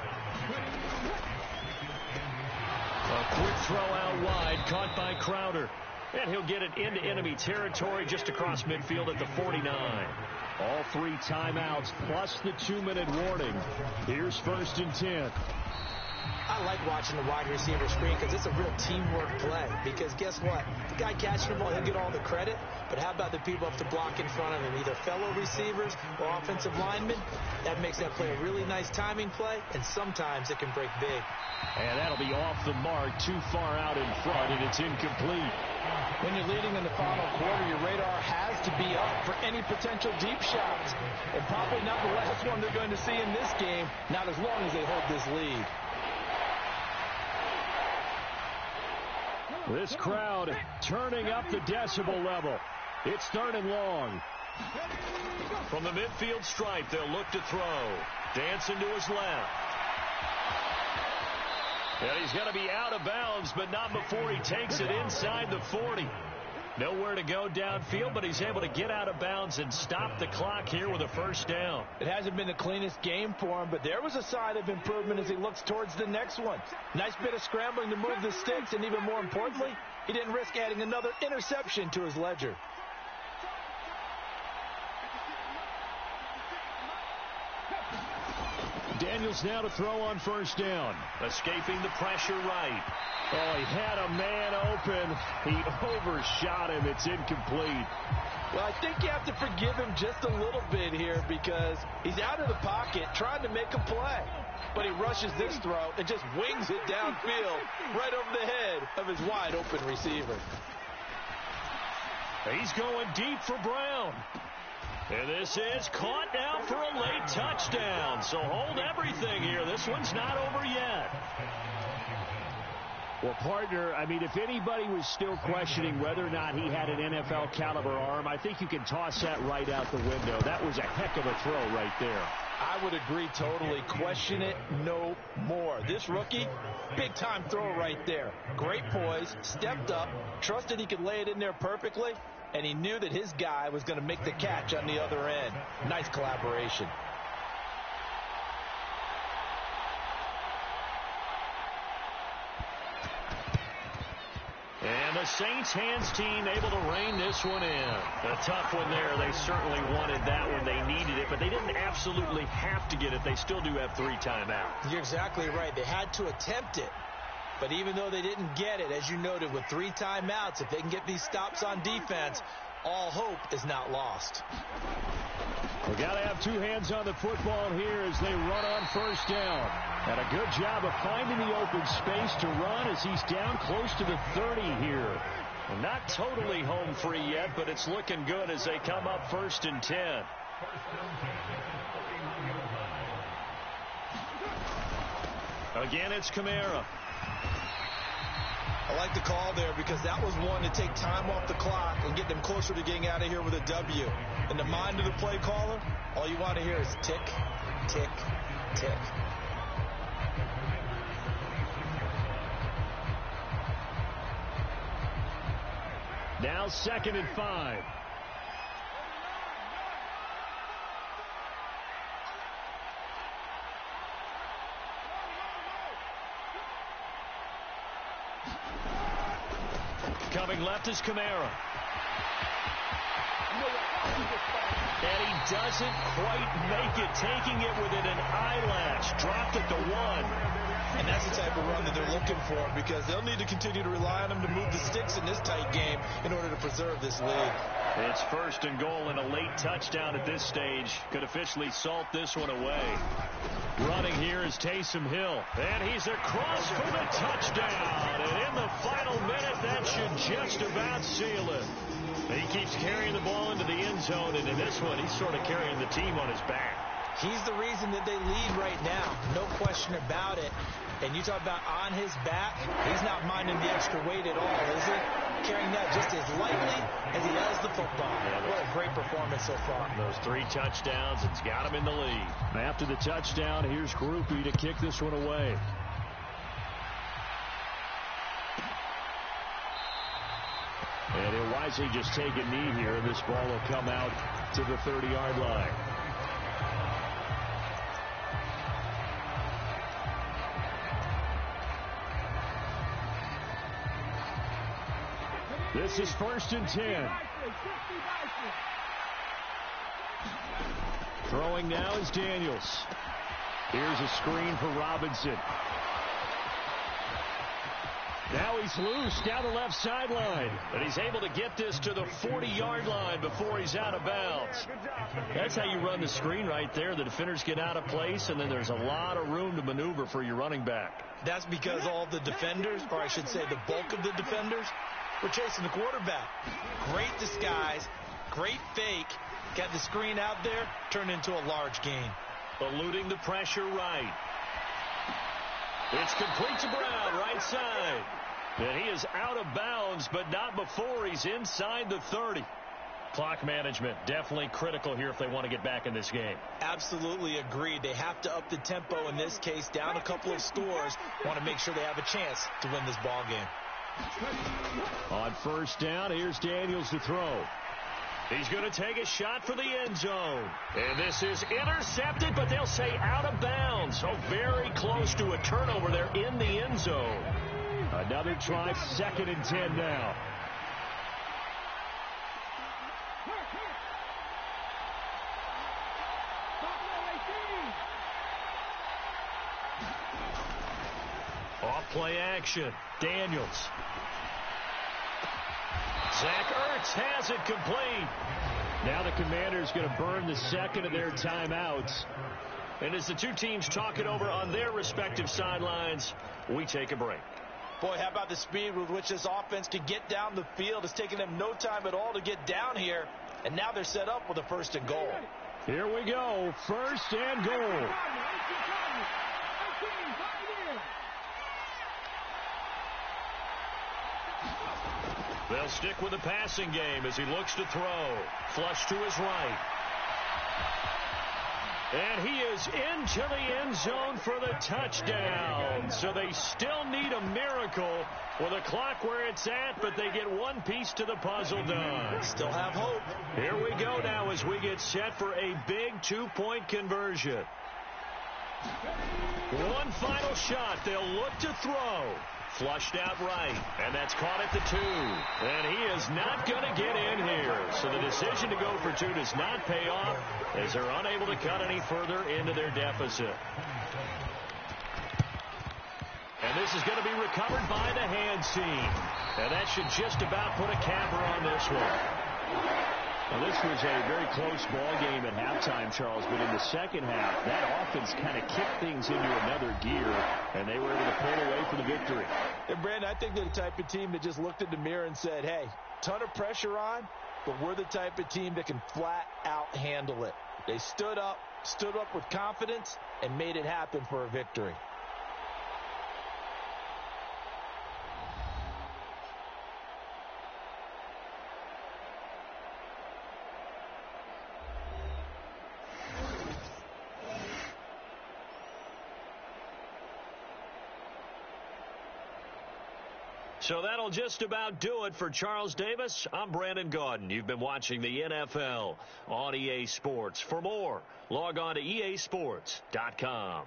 Speaker 1: A quick throw out wide, caught by Crowder. And he'll get it into enemy territory just across midfield at the 49. All 3 timeouts plus the 2-minute warning. Here's 1st and 10.
Speaker 2: I like watching the wide receiver screen because it's a real teamwork play. Because guess what? The guy catching the ball, he'll get all the credit. But how about the people up to block in front of him, either fellow receivers or offensive linemen? That makes that play a really nice timing play, and sometimes it can break big.
Speaker 1: And that'll be off the mark, too far out in front, and it's incomplete.
Speaker 3: When you're leading in the final quarter, your radar has to be up for any potential deep shots. And probably not the last one they're going to see in this game, not as long as they hold this lead.
Speaker 1: This crowd turning up the decibel level. It's 3rd and long. From the midfield stripe, they'll look to throw. Dancing to his left. And he's going to be out of bounds, but not before he takes it inside the 40. Nowhere to go downfield, but he's able to get out of bounds and stop the clock here with a 1st down.
Speaker 3: It hasn't been the cleanest game for him, but there was a sign of improvement as he looks towards the next one. Nice bit of scrambling to move the sticks, and even more importantly, he didn't risk adding another interception to his ledger.
Speaker 1: Daniels now to throw on 1st down. Escaping the pressure right. Oh, he had a man open. He overshot him. It's incomplete.
Speaker 3: Well, I think you have to forgive him just a little bit here because he's out of the pocket trying to make a play. But he rushes this throw and just wings it downfield right over the head of his wide open receiver.
Speaker 1: He's going deep for Brown. And this is caught now for a late touchdown. So hold everything here. This one's not over yet. Well, partner, I mean, if anybody was still questioning whether or not he had an NFL caliber arm, I think you can toss that right out the window. That was a heck of a throw right there.
Speaker 3: I would agree totally. Question it no more. This rookie, big-time throw right there. Great poise, stepped up, trusted he could lay it in there perfectly, and he knew that his guy was going to make the catch on the other end. Nice collaboration.
Speaker 1: And the Saints hands team able to rein this one in. A tough one there. They certainly wanted that one. They needed it, but they didn't absolutely have to get it. They still do have 3 timeouts.
Speaker 2: You're exactly right. They had to attempt it. But even though they didn't get it, as you noted, with 3 timeouts, if they can get these stops on defense, all hope is not lost.
Speaker 1: We got to have 2 hands on the football here as they run on 1st down. And a good job of finding the open space to run as he's down close to the 30 here. And not totally home free yet, but it's looking good as they come up 1st and 10. Again, it's Kamara.
Speaker 2: I like the call there because that was one to take time off the clock and get them closer to getting out of here with a W. In the mind of the play caller, all you want to hear is tick, tick, tick.
Speaker 1: Now 2nd and 5. Coming left is Kamara. And he doesn't quite make it, taking it within an eyelash. Dropped at the 1.
Speaker 2: And that's the type of run that they're looking for because they'll need to continue to rely on him to move the sticks in this tight game in order to preserve this lead.
Speaker 1: It's 1st and goal and a late touchdown at this stage. Could officially salt this one away. Running here is Taysom Hill. And he's across for the touchdown. And in the final minute, that should just about seal it. He keeps carrying the ball into the end zone. And in this one, he's sort of carrying the team on his back.
Speaker 2: He's the reason that they lead right now. No question about it. And you talk about on his back, he's not minding the extra weight at all, is he? carrying that just as lightly as he has the football. What a great performance so far.
Speaker 1: Those 3 touchdowns, it's got him in the lead. After the touchdown, here's Groupie to kick this one away. And he'll wisely just take a knee here, and this ball will come out to the 30-yard line. This is 1st and 10. Throwing now is Daniels. Here's a screen for Robinson. Now he's loose down the left sideline. And he's able to get this to the 40-yard line before he's out of bounds. That's how you run the screen right there. The defenders get out of place, and then there's a lot of room to maneuver for your running back.
Speaker 2: That's because all the defenders, or I should say the bulk of the defenders, were chasing the quarterback. Great disguise, great fake. Got the screen out there, turned into a large gain.
Speaker 1: Eluding the pressure right. It's complete to Brown, right side. And he is out of bounds, but not before he's inside the 30. Clock management, definitely critical here if they want to get back in this game.
Speaker 2: Absolutely agreed. They have to up the tempo in this case, down a couple of scores. Want to make sure they have a chance to win this ball game.
Speaker 1: On 1st down, here's Daniels to throw. He's going to take a shot for the end zone. And this is intercepted, but they'll say out of bounds. So very close to a turnover there in the end zone. Another try, 2nd and 10 now. Off play action. Daniels. Zach Ertz has it complete. Now the Commanders going to burn the 2nd of their timeouts. And as the 2 teams talk it over on their respective sidelines, we take a break.
Speaker 3: Boy, how about the speed with which this offense could get down the field? It's taken them no time at all to get down here. And now they're set up with a 1st and goal.
Speaker 1: Here we go. 1st and goal. They'll stick with the passing game as he looks to throw. Flush to his right. And he is into the end zone for the touchdown. So they still need a miracle with the clock where it's at, but they get one piece to the puzzle done.
Speaker 2: Still have hope.
Speaker 1: Here we go now as we get set for a big 2-point conversion. One final shot. They'll look to throw. Flushed out right, and that's caught at the 2. And he is not going to get in here. So the decision to go for 2 does not pay off as they're unable to cut any further into their deficit. And this is going to be recovered by the hands team. And that should just about put a capper on this one. Well, this was a very close ball game at halftime, Charles, but in the second half, that offense kind of kicked things into another gear, and they were able to pull away for the victory.
Speaker 3: And, Brandon, I think they're the type of team that just looked in the mirror and said, hey, ton of pressure on, but we're the type of team that can flat out handle it. They stood up with confidence, and made it happen for a victory.
Speaker 1: So that'll just about do it for Charles Davis. I'm Brandon Gaudin. You've been watching the NFL on EA Sports. For more, log on to easports.com.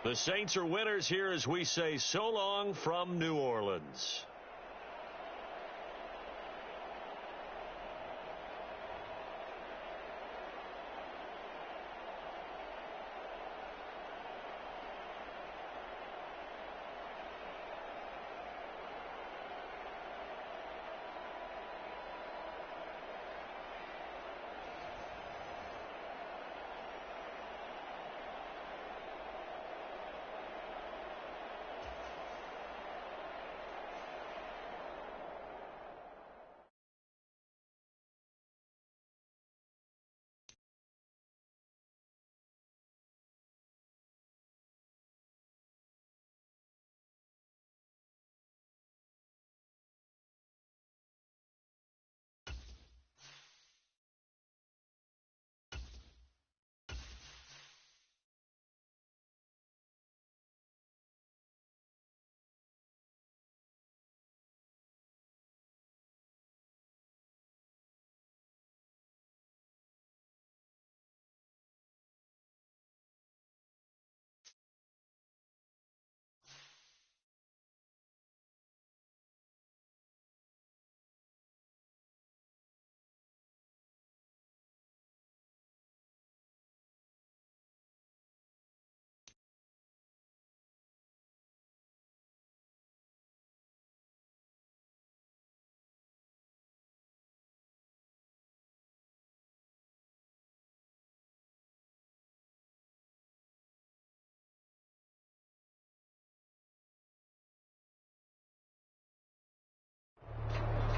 Speaker 1: The Saints are winners here as we say so long from New Orleans.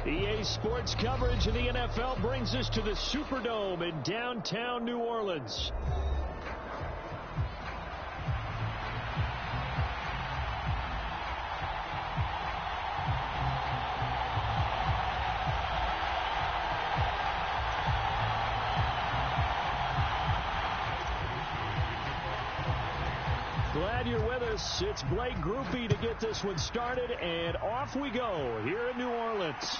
Speaker 1: EA Sports coverage of the NFL brings us to the Superdome in downtown New Orleans. Glad you're with us. It's Blake Groupie to get this one started, and off we go here in New Orleans.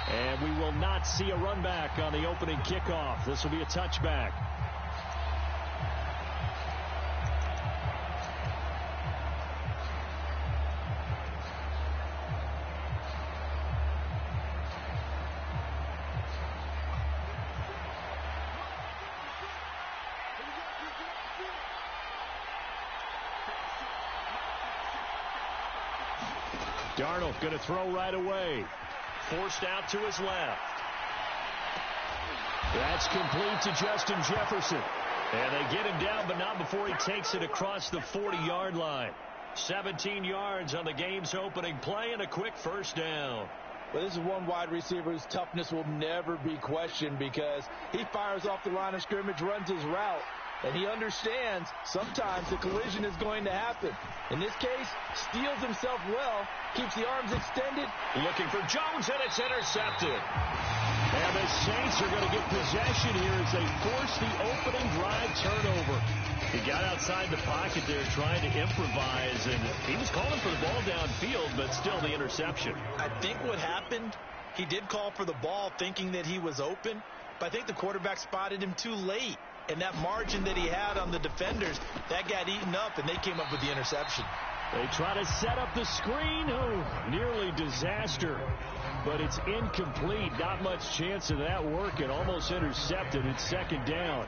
Speaker 1: And we will not see a run back on the opening kickoff. This will be a touchback. Darnold going to throw right away. Forced out to his left. That's complete to Justin Jefferson. And they get him down, but not before he takes it across the 40-yard line. 17 yards on the game's opening play and a quick first down.
Speaker 3: Well, this is one wide receiver whose toughness will never be questioned because he fires off the line of scrimmage, runs his route, and he understands sometimes the collision is going to happen. In this case, steals himself well, keeps the arms extended.
Speaker 1: Looking for Jones, and it's intercepted. And the Saints are going to get possession here as they force the opening drive turnover. He got outside the pocket there trying to improvise, and he was calling for the ball downfield, but still the interception.
Speaker 2: I think what happened, he did call for the ball thinking that he was open, but I think the quarterback spotted him too late. And that margin that he had on the defenders, that got eaten up, and they came up with the interception.
Speaker 1: They try to set up the screen. Oh, nearly disaster. But it's incomplete. Not much chance of that working. Almost intercepted. It's second down.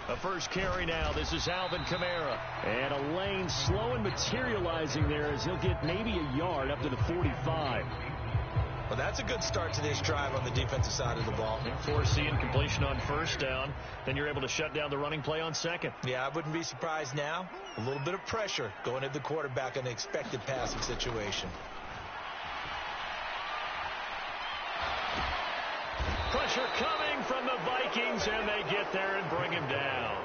Speaker 1: A first carry now. This is Alvin Kamara. And a lane slow and materializing there as he'll get maybe a yard up to the 45.
Speaker 2: Well, that's a good start to this drive on the defensive side of the ball.
Speaker 1: Foreseeing completion on first down. Then you're able to shut down the running play on second.
Speaker 2: Yeah, I wouldn't be surprised now. A little bit of pressure going at the quarterback in the expected passing situation.
Speaker 1: Pressure coming from the Vikings, and they get there and bring him down.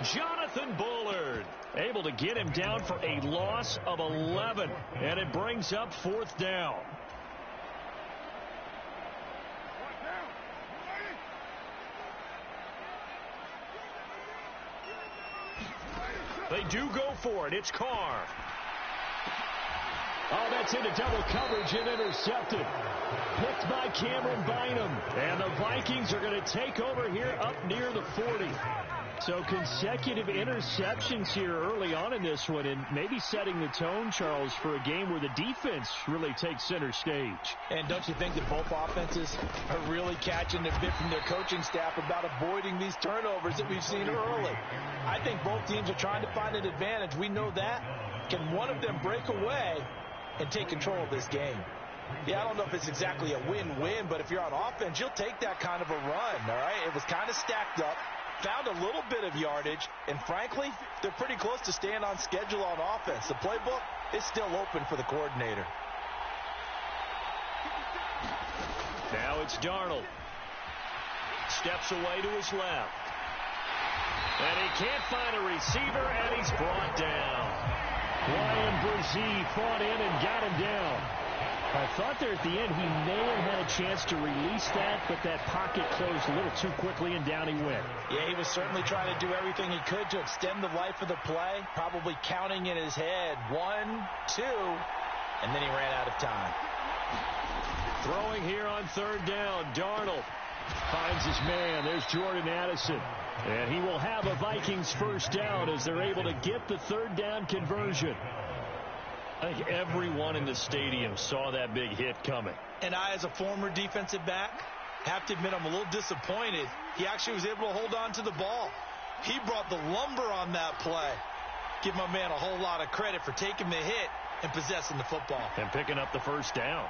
Speaker 1: Jonathan Bullard able to get him down for a loss of 11, and it brings up fourth down. They do go for it. It's Carr. Oh, that's into double coverage and intercepted. Picked by Cameron Bynum. And the Vikings are going to take over here up near the 40. So consecutive interceptions here early on in this one, and maybe setting the tone, Charles, for a game where the defense really takes center stage.
Speaker 3: And don't you think that both offenses are really catching the bit from their coaching staff about avoiding these turnovers that we've seen early? I think both teams are trying to find an advantage. We know that. Can one of them break away and take control of this game? Yeah, I don't know if it's exactly a win-win, but if you're on offense, you'll take that kind of a run, all right? It was kind of stacked up, found a little bit of yardage, and frankly, they're pretty close to staying on schedule on offense. The playbook is still open for the coordinator.
Speaker 1: Now it's Darnold. Steps away to his left. And he can't find a receiver, and he's brought down. Ryan Brzee fought in and got him down. I thought there at the end he may have had a chance to release that, but that pocket closed a little too quickly, and down he went.
Speaker 3: Yeah, he was certainly trying to do everything he could to extend the life of the play, probably counting in his head 1, 2, and then he ran out of time.
Speaker 1: Throwing here on third down, Darnold finds his man. There's Jordan Addison. And he will have a Vikings first down as they're able to get the third down conversion. I think everyone in the stadium saw that big hit coming.
Speaker 2: And I, as a former defensive back, have to admit I'm a little disappointed. He actually was able to hold on to the ball. He brought the lumber on that play. Give my man a whole lot of credit for taking the hit and possessing the football.
Speaker 1: And picking up the first down.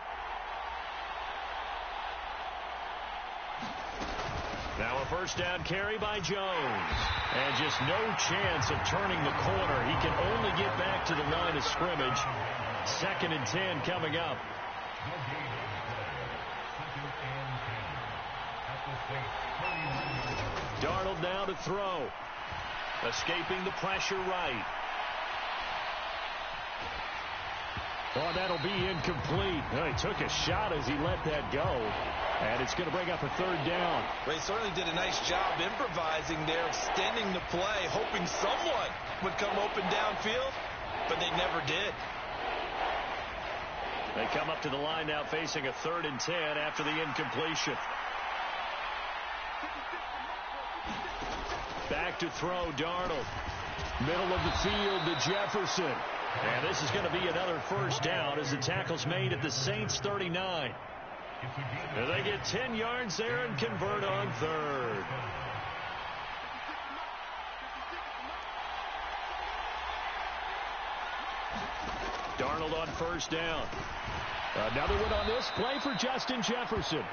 Speaker 1: Now a first down carry by Jones. And just no chance of turning the corner. He can only get back to the line of scrimmage. 2nd and 10 coming up. Darnold now to throw. Escaping the pressure right. Oh, that'll be incomplete. Oh, he took a shot as he let that go. And it's going to bring up a 3rd down.
Speaker 2: They certainly did a nice job improvising there, extending the play, hoping someone would come open downfield, but they never did.
Speaker 1: They come up to the line now facing a 3rd and 10 after the incompletion. Back to throw, Darnold. Middle of the field to Jefferson. And this is going to be another first down as the tackle's made at the Saints 39. And they get 10 yards there and convert on 3rd. Darnold on first down. Another one on this play for Justin Jefferson.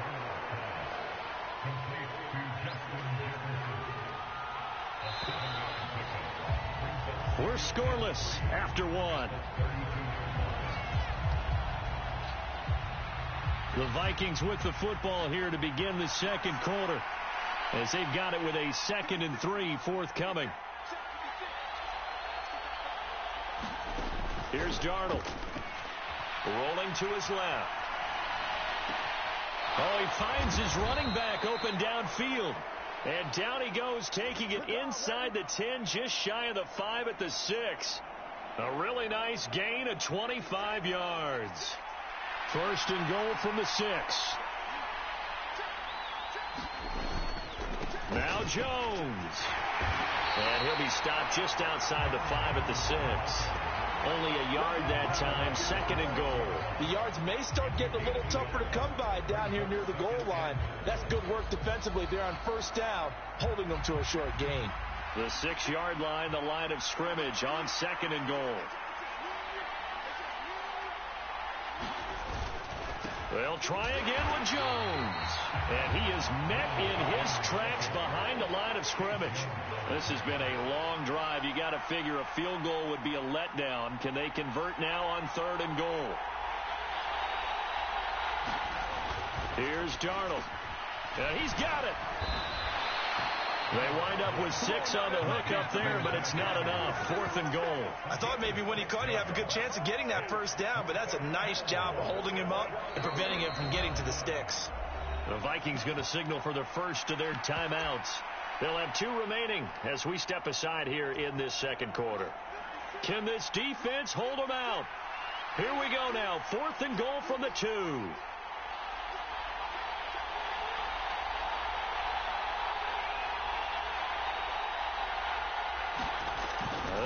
Speaker 1: We're scoreless after 1. The Vikings with the football here to begin the 2nd quarter, as they've got it with a 2nd and 3 forthcoming. Here's Darnold. Rolling to his left. Oh, he finds his running back open downfield. And down he goes, taking it inside the 10, just shy of the 5 at the 6. A really nice gain of 25 yards. 1st and goal from the 6. Now Jones. And he'll be stopped just outside the 5 at the 6. Only a yard that time, 2nd and goal.
Speaker 3: The yards may start getting a little tougher to come by down here near the goal line. That's good work defensively there on first down, holding them to a short gain.
Speaker 1: The 6-yard line, the line of scrimmage on 2nd and goal. They'll try again with Jones. And he is met in his tracks behind the line of scrimmage. This has been a long drive. You got to figure a field goal would be a letdown. Can they convert now on 3rd and goal? Here's Darnold. And he's got it. They wind up with 6 on the hook up there, but it's not enough. 4th and goal.
Speaker 2: I thought maybe when he caught, he'd have a good chance of getting that first down, but that's a nice job of holding him up and preventing him from getting to the sticks.
Speaker 1: The Vikings going to signal for the first of their timeouts. They'll have 2 remaining as we step aside here in this 2nd quarter. Can this defense hold them out? Here we go now. 4th and goal from the 2.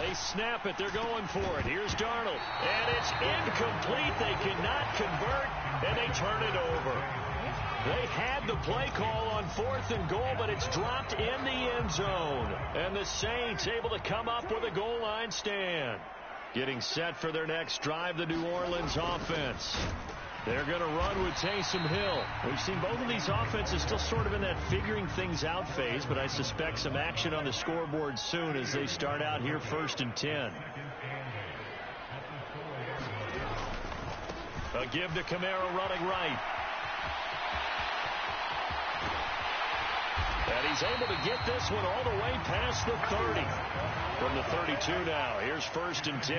Speaker 1: They snap it. They're going for it. Here's Darnold. And it's incomplete. They cannot convert, and they turn it over. They had the play call on 4th and goal, but it's dropped in the end zone. And the Saints able to come up with a goal line stand. Getting set for their next drive, the New Orleans offense. They're going to run with Taysom Hill. We've seen both of these offenses still sort of in that figuring things out phase, but I suspect some action on the scoreboard soon as they start out here 1st and 10. A give to Kamara running right. And he's able to get this one all the way past the 30. From the 32 now, here's 1st and 10.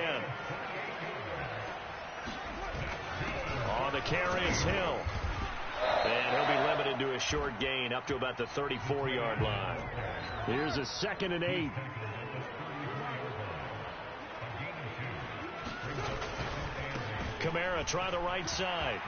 Speaker 1: On the carry is Hill. And he'll be limited to a short gain up to about the 34-yard line. Here's a 2nd and 8. Kamara try the right side.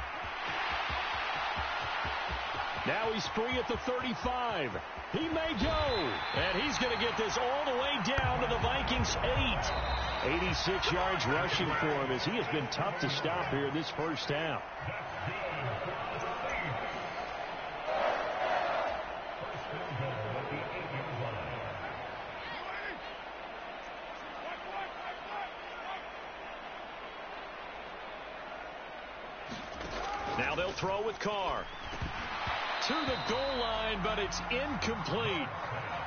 Speaker 1: Now he's free at the 35. He may go. And he's going to get this all the way down to the Vikings 8. 86 yards rushing for him as he has been tough to stop here this first half. Now they'll throw with Carr. To the goal line again, but it's incomplete.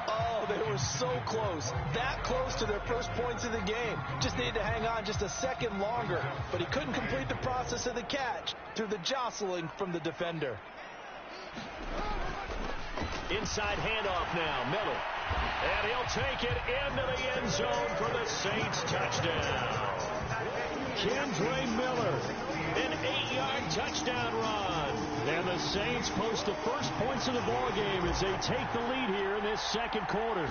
Speaker 3: Oh, they were so close. That close to their first points of the game. Just needed to hang on just a second longer. But he couldn't complete the process of the catch through the jostling from the defender.
Speaker 1: Inside handoff now, middle. And he'll take it into the end zone for the Saints touchdown. Kendre Miller, an 8-yard touchdown run. And the Saints post the first points of the ball game as they take the lead here in this second quarter.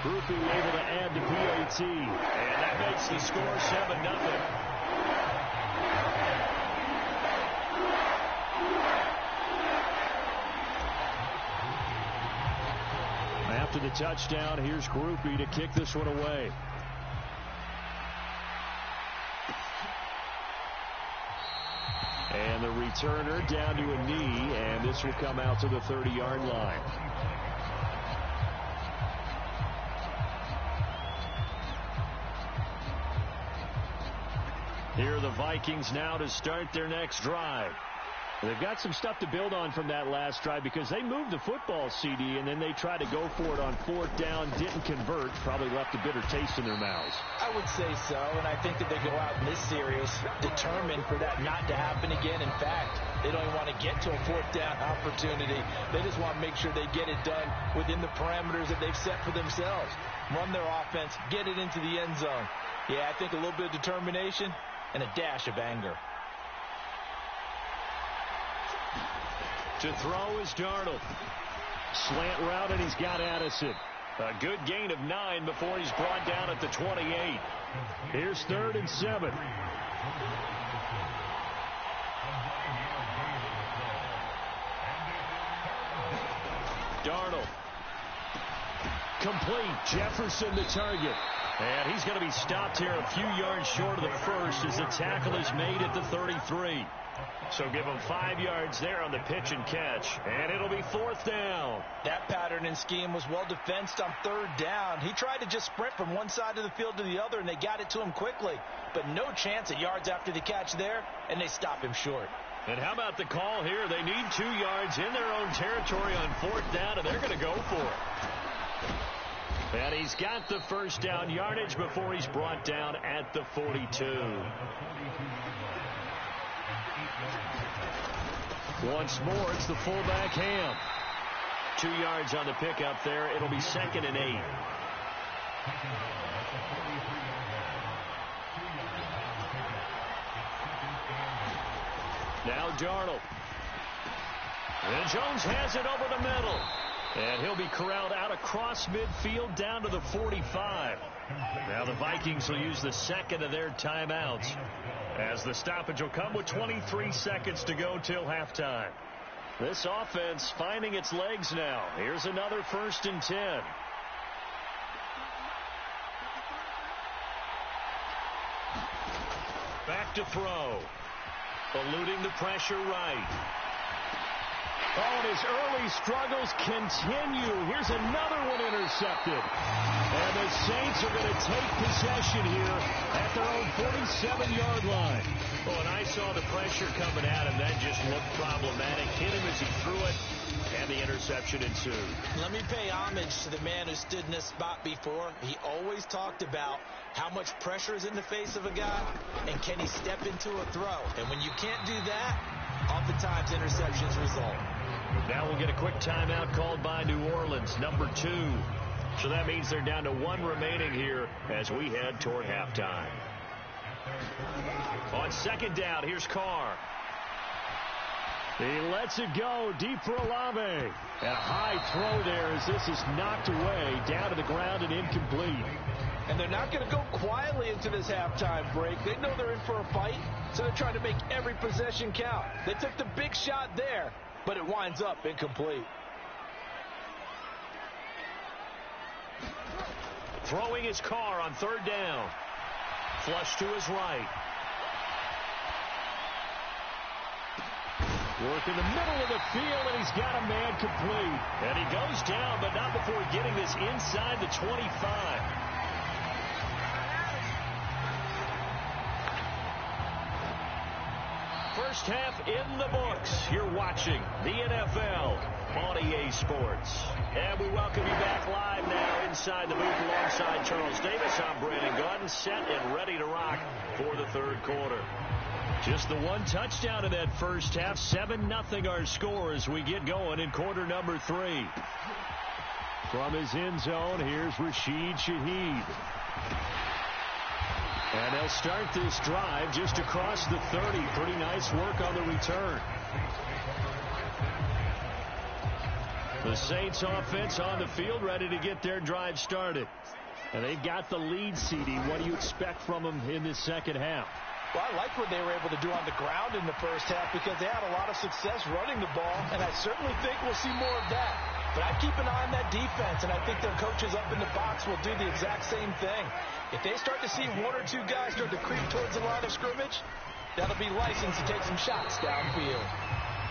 Speaker 1: Grupe able to add the PAT. And that makes the score 7-0. After the touchdown, here's Grupe to kick this one away. And the returner down to a knee, and this will come out to the 30-yard line. Here are the Vikings now to start their next drive. They've got some stuff to build on from that last drive because they moved the football, CD, and then they tried to go for it on fourth down, didn't convert, probably left a bitter taste in their mouths.
Speaker 3: I would say so, and I think that they go out in this series determined for that not to happen again. In fact, they don't even want to get to a fourth down opportunity. They just want to make sure they get it done within the parameters that they've set for themselves. Run their offense, get it into the end zone. Yeah, I think a little bit of determination and a dash of anger.
Speaker 1: To throw is Darnold. Slant route, and he's got Addison. A good gain of 9 before he's brought down at the 28. Here's 3rd and 7. Darnold. Complete. Jefferson the target. And he's going to be stopped here a few yards short of the first as the tackle is made at the 33. So give him 5 yards there on the pitch and catch. And it'll be 4th down.
Speaker 3: That pattern and scheme was well defensed on 3rd down. He tried to just sprint from one side of the field to the other, and they got it to him quickly. But no chance at yards after the catch there, and they stop him short.
Speaker 1: And how about the call here? They need 2 yards in their own territory on 4th down, and they're going to go for it. And he's got the first down yardage before he's brought down at the 42. Once more, it's the fullback Ham. 2 yards on the pickup there. It'll be 2nd and 8. Now Darnold. And Jones has it over the middle. And he'll be corralled out across midfield down to the 45. Now the Vikings will use the second of their timeouts, as the stoppage will come with 23 seconds to go till halftime. This offense finding its legs now. Here's another 1st and 10. Back to throw. Eluding the pressure right. Oh, and his early struggles continue. Here's another one intercepted. And the Saints are going to take possession here at their own 47-yard line. Oh, and I saw the pressure coming at him. That just looked problematic. Hit him as he threw it, and the interception ensued.
Speaker 3: Let me pay homage to the man who stood in this spot before. He always talked about how much pressure is in the face of a guy, and can he step into a throw. And when you can't do that, oftentimes interceptions result.
Speaker 1: Now we'll get a quick timeout called by New Orleans, number 2. So that means they're down to 1 remaining here as we head toward halftime. On 2nd down, here's Carr. He lets it go deep for Olave. And a high throw there as this is knocked away, down to the ground and incomplete.
Speaker 3: And they're not going to go quietly into this halftime break. They know they're in for a fight, so they're trying to make every possession count. They took the big shot there, but it winds up incomplete.
Speaker 1: Throwing his Carr on 3rd down. Flush to his right. Work in the middle of the field, and he's got a man complete. And he goes down, but not before getting this inside the 25. First half in the books. watching the NFL on EA Sports. And we welcome you back live now inside the booth alongside Charles Davis. I'm Brandon Gaudin, set and ready to rock for the third quarter. Just the one touchdown in that first half. 7-0 our score as we get going in quarter number 3. From his end zone, here's Rashid Shaheed. And they'll start this drive just across the 30. Pretty nice work on the return. The Saints offense on the field, ready to get their drive started. And they've got the lead, CD. What do you expect from them in this second half?
Speaker 3: Well, I like what they were able to do on the ground in the first half because they had a lot of success running the ball, and I certainly think we'll see more of that. But I keep an eye on that defense, and I think their coaches up in the box will do the exact same thing. If they start to see one or two guys start to creep towards the line of scrimmage, that'll be license to take some shots downfield.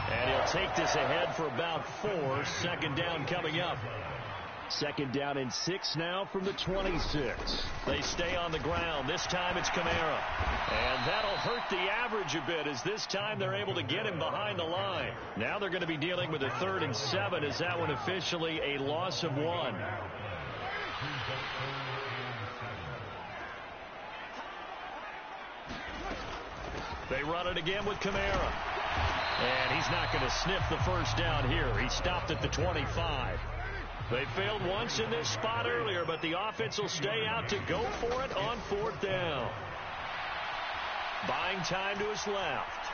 Speaker 1: And he'll take this ahead for about 4. Second down coming up. Second down and 6 now from the 26. They stay on the ground. This time it's Kamara. And that'll hurt the average a bit as this time they're able to get him behind the line. Now they're going to be dealing with a 3rd and 7 as that one officially a loss of 1. They run it again with Kamara. And he's not going to sniff the first down here. He stopped at the 25. They failed once in this spot earlier, but the offense will stay out to go for it on 4th down. Buying time to his left.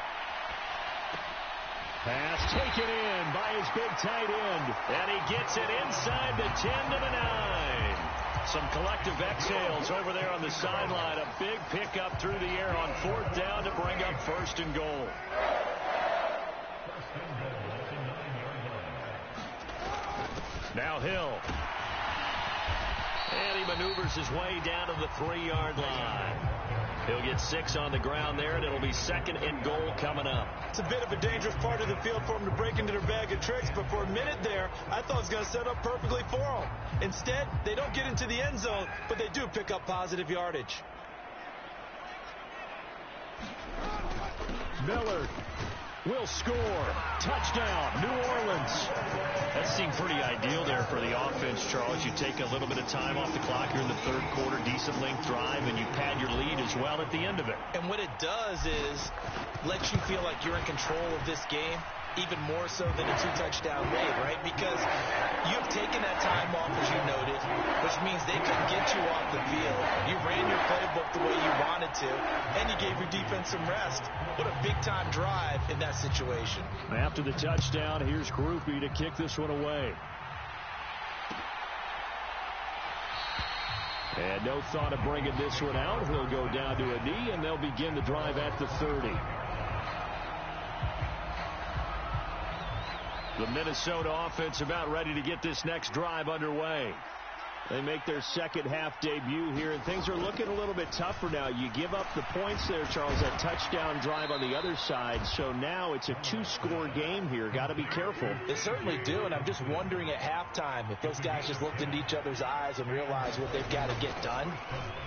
Speaker 1: Pass taken in by his big tight end. And he gets it inside the 10 to the 9. Some collective exhales over there on the sideline. A big pickup through the air on 4th down to bring up 1st and goal. Now Hill. And he maneuvers his way down to the 3-yard line. He'll get 6 on the ground there, and it'll be 2nd and goal coming up.
Speaker 3: It's a bit of a dangerous part of the field for them to break into their bag of tricks, but for a minute there, I thought it was going to set up perfectly for them. Instead, they don't get into the end zone, but they do pick up positive yardage.
Speaker 1: Miller will score. Touchdown, New Orleans. That seemed pretty ideal there for the offense, Charles. You take a little bit of time off the clock here in the third quarter, decent length drive, and you pad your lead as well at the end of it.
Speaker 2: And what it does is let you feel like you're in control of this game, even more so than a 2-touchdown lead, right? Because you've taken that time off, as you noted, which means they couldn't get you off the field. You ran your playbook the way you wanted to, and you gave your defense some rest. What a big-time drive in that situation.
Speaker 1: After the touchdown, here's Groupie to kick this one away. And no thought of bringing this one out. He'll go down to a knee, and they'll begin the drive at the 30. The Minnesota offense about ready to get this next drive underway. They make their second half debut here, and things are looking a little bit tougher now. You give up the points there, Charles, that touchdown drive on the other side. So now it's a 2-score game here. Got to be careful.
Speaker 3: They certainly do, and I'm just wondering at halftime if those guys just looked into each other's eyes and realized what they've got to get done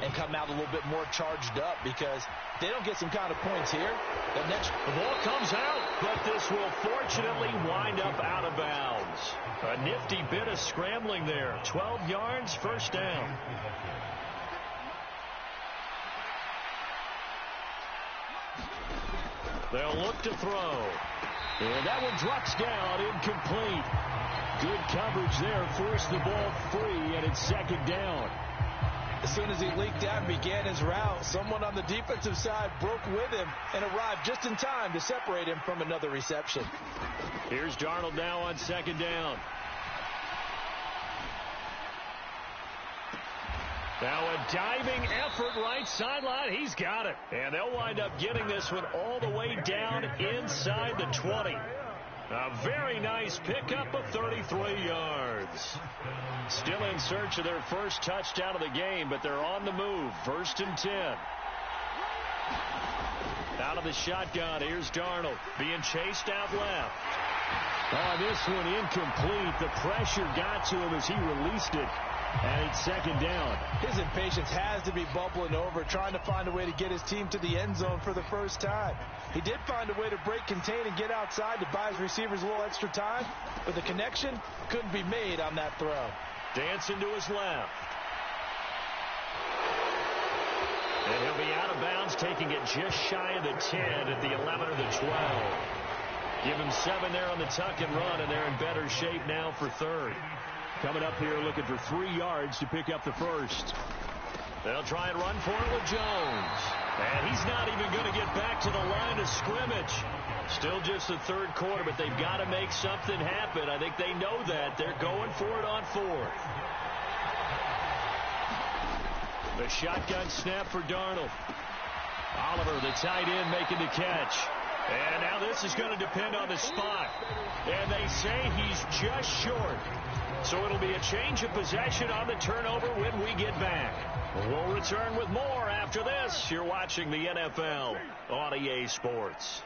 Speaker 3: and come out a little bit more charged up, because they don't get some kind of points here.
Speaker 1: The ball comes out, but this will fortunately wind up out of bounds. A nifty bit of scrambling there. 12 yards, first down. They'll look to throw. And that one drops down, incomplete. Good coverage there, forced the ball free, and it's second down.
Speaker 3: As soon as he leaked out and began his route, someone on the defensive side broke with him and arrived just in time to separate him from another reception.
Speaker 1: Here's Darnold now on second down. Now a diving effort right sideline. He's got it. And they'll wind up getting this one all the way down inside the 20. A very nice pickup of 33 yards. Still in search of their first touchdown of the game, but they're on the move. 1st and 10. Out of the shotgun, here's Darnold being chased out left. Oh, this one incomplete. The pressure got to him as he released it. And it's second down.
Speaker 3: His impatience has to be bubbling over, trying to find a way to get his team to the end zone for the first time. He did find a way to break contain and get outside to buy his receivers a little extra time, but the connection couldn't be made on that throw.
Speaker 1: Dancing to his left. And he'll be out of bounds, taking it just shy of the 10 at the 11 or the 12. Give him 7 there on the tuck and run, and they're in better shape now for third. Coming up here looking for 3 yards to pick up the first. They'll try and run for it with Jones. And he's not even going to get back to the line of scrimmage. Still just the third quarter, but they've got to make something happen. I think they know that. They're going for it on fourth. The shotgun snap for Darnold. Oliver, the tight end, making the catch. And now this is going to depend on the spot. And they say he's just short. So it'll be a change of possession on the turnover when we get back. We'll return with more after this. You're watching the NFL on EA Sports.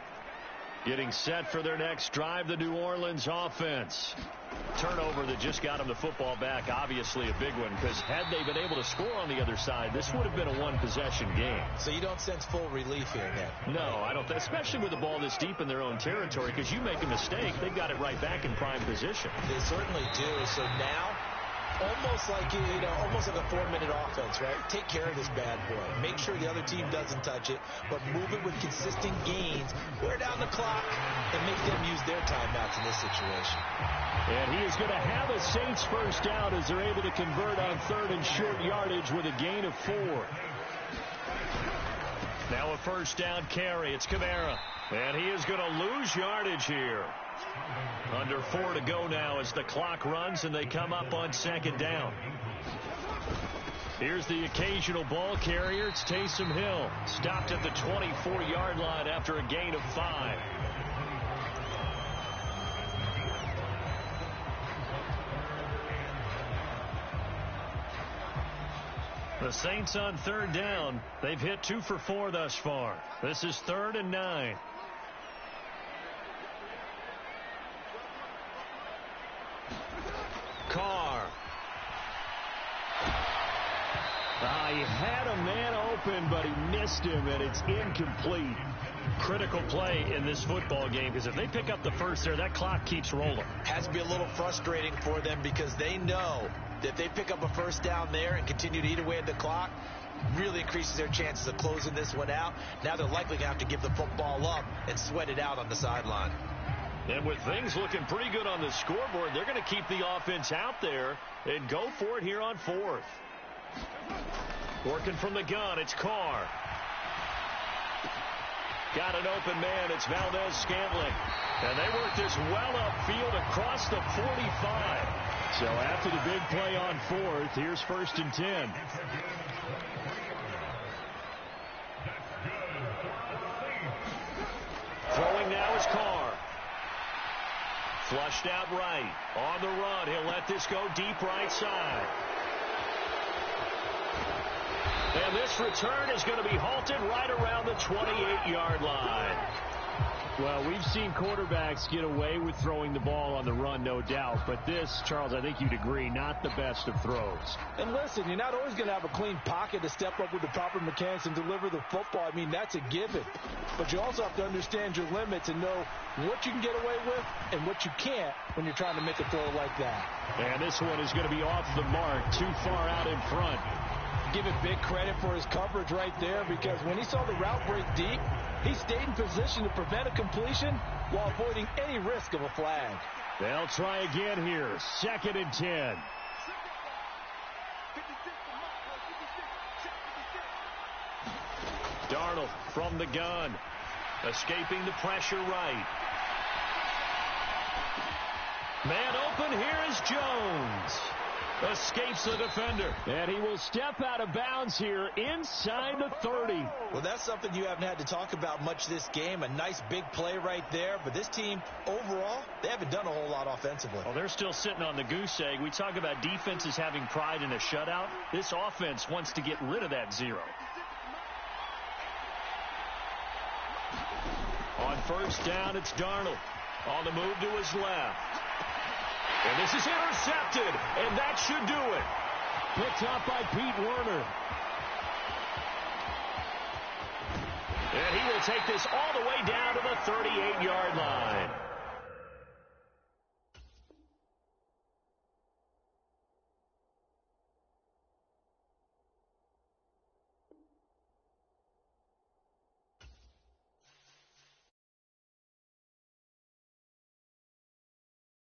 Speaker 1: Getting set for their next drive, the New Orleans offense. Turnover that just got them the football back, obviously a big one, because had they been able to score on the other side, this would have been a one-possession game.
Speaker 2: So you don't sense full relief here, Nick?
Speaker 1: No, I don't, especially with the ball this deep in their own territory, because you make a mistake, they've got it right back in prime position.
Speaker 2: They certainly do. So now, almost like almost like a 4-minute offense, right? Take care of this bad boy. Make sure the other team doesn't touch it, but move it with consistent gains. Wear down the clock and make them use their timeouts in this situation.
Speaker 1: And he is going to have a Saints first down as they're able to convert on third and short yardage with a gain of 4. Now a first down carry. It's Kamara. And he is going to lose yardage here. Under 4 to go now as the clock runs and they come up on second down. Here's the occasional ball carrier. It's Taysom Hill. Stopped at the 24-yard line after a gain of 5. The Saints on third down. They've hit 2 for 4 thus far. This is 3rd and 9. Carr. He had a man open, but he missed him, and it's incomplete. Critical play in this football game, because if they pick up the first there, that clock keeps rolling.
Speaker 2: Has to be a little frustrating for them because they know that if they pick up a first down there and continue to eat away at the clock, really increases their chances of closing this one out. Now they're likely going to have to give the football up and sweat it out on the sideline.
Speaker 1: And with things looking pretty good on the scoreboard, they're going to keep the offense out there and go for it here on fourth. Working from the gun, it's Carr. Got an open man, it's Valdez-Scantling. And they work this well upfield across the 45. So after the big play on fourth, here's 1st and 10. Throwing now is Carr. Flushed out right. On the run. He'll let this go deep right side. And this return is going to be halted right around the 28-yard line. Well, we've seen quarterbacks get away with throwing the ball on the run, no doubt. But this, Charles, I think you'd agree, not the best of throws.
Speaker 3: And listen, you're not always going to have a clean pocket to step up with the proper mechanics and deliver the football. I mean, that's a given. But you also have to understand your limits and know what you can get away with and what you can't when you're trying to make a throw like that.
Speaker 1: And this one is going to be off the mark, too far out in front.
Speaker 3: Give it big credit for his coverage right there, because when he saw the route break deep, he stayed in position to prevent a completion while avoiding any risk of a flag.
Speaker 1: They'll try again here. 2nd and 10. Darnold from the gun. Escaping the pressure right. Man open, here is Jones. Escapes the defender. And he will step out of bounds here inside the 30.
Speaker 2: Well, that's something you haven't had to talk about much this game. A nice big play right there. But this team, overall, they haven't done a whole lot offensively.
Speaker 1: Well, they're still sitting on the goose egg. We talk about defenses having pride in a shutout. This offense wants to get rid of that 0. On first down, it's Darnold. On the move to his left. And this is intercepted, and that should do it. Picked off by Pete Werner. And he will take this all the way down to the 38-yard line.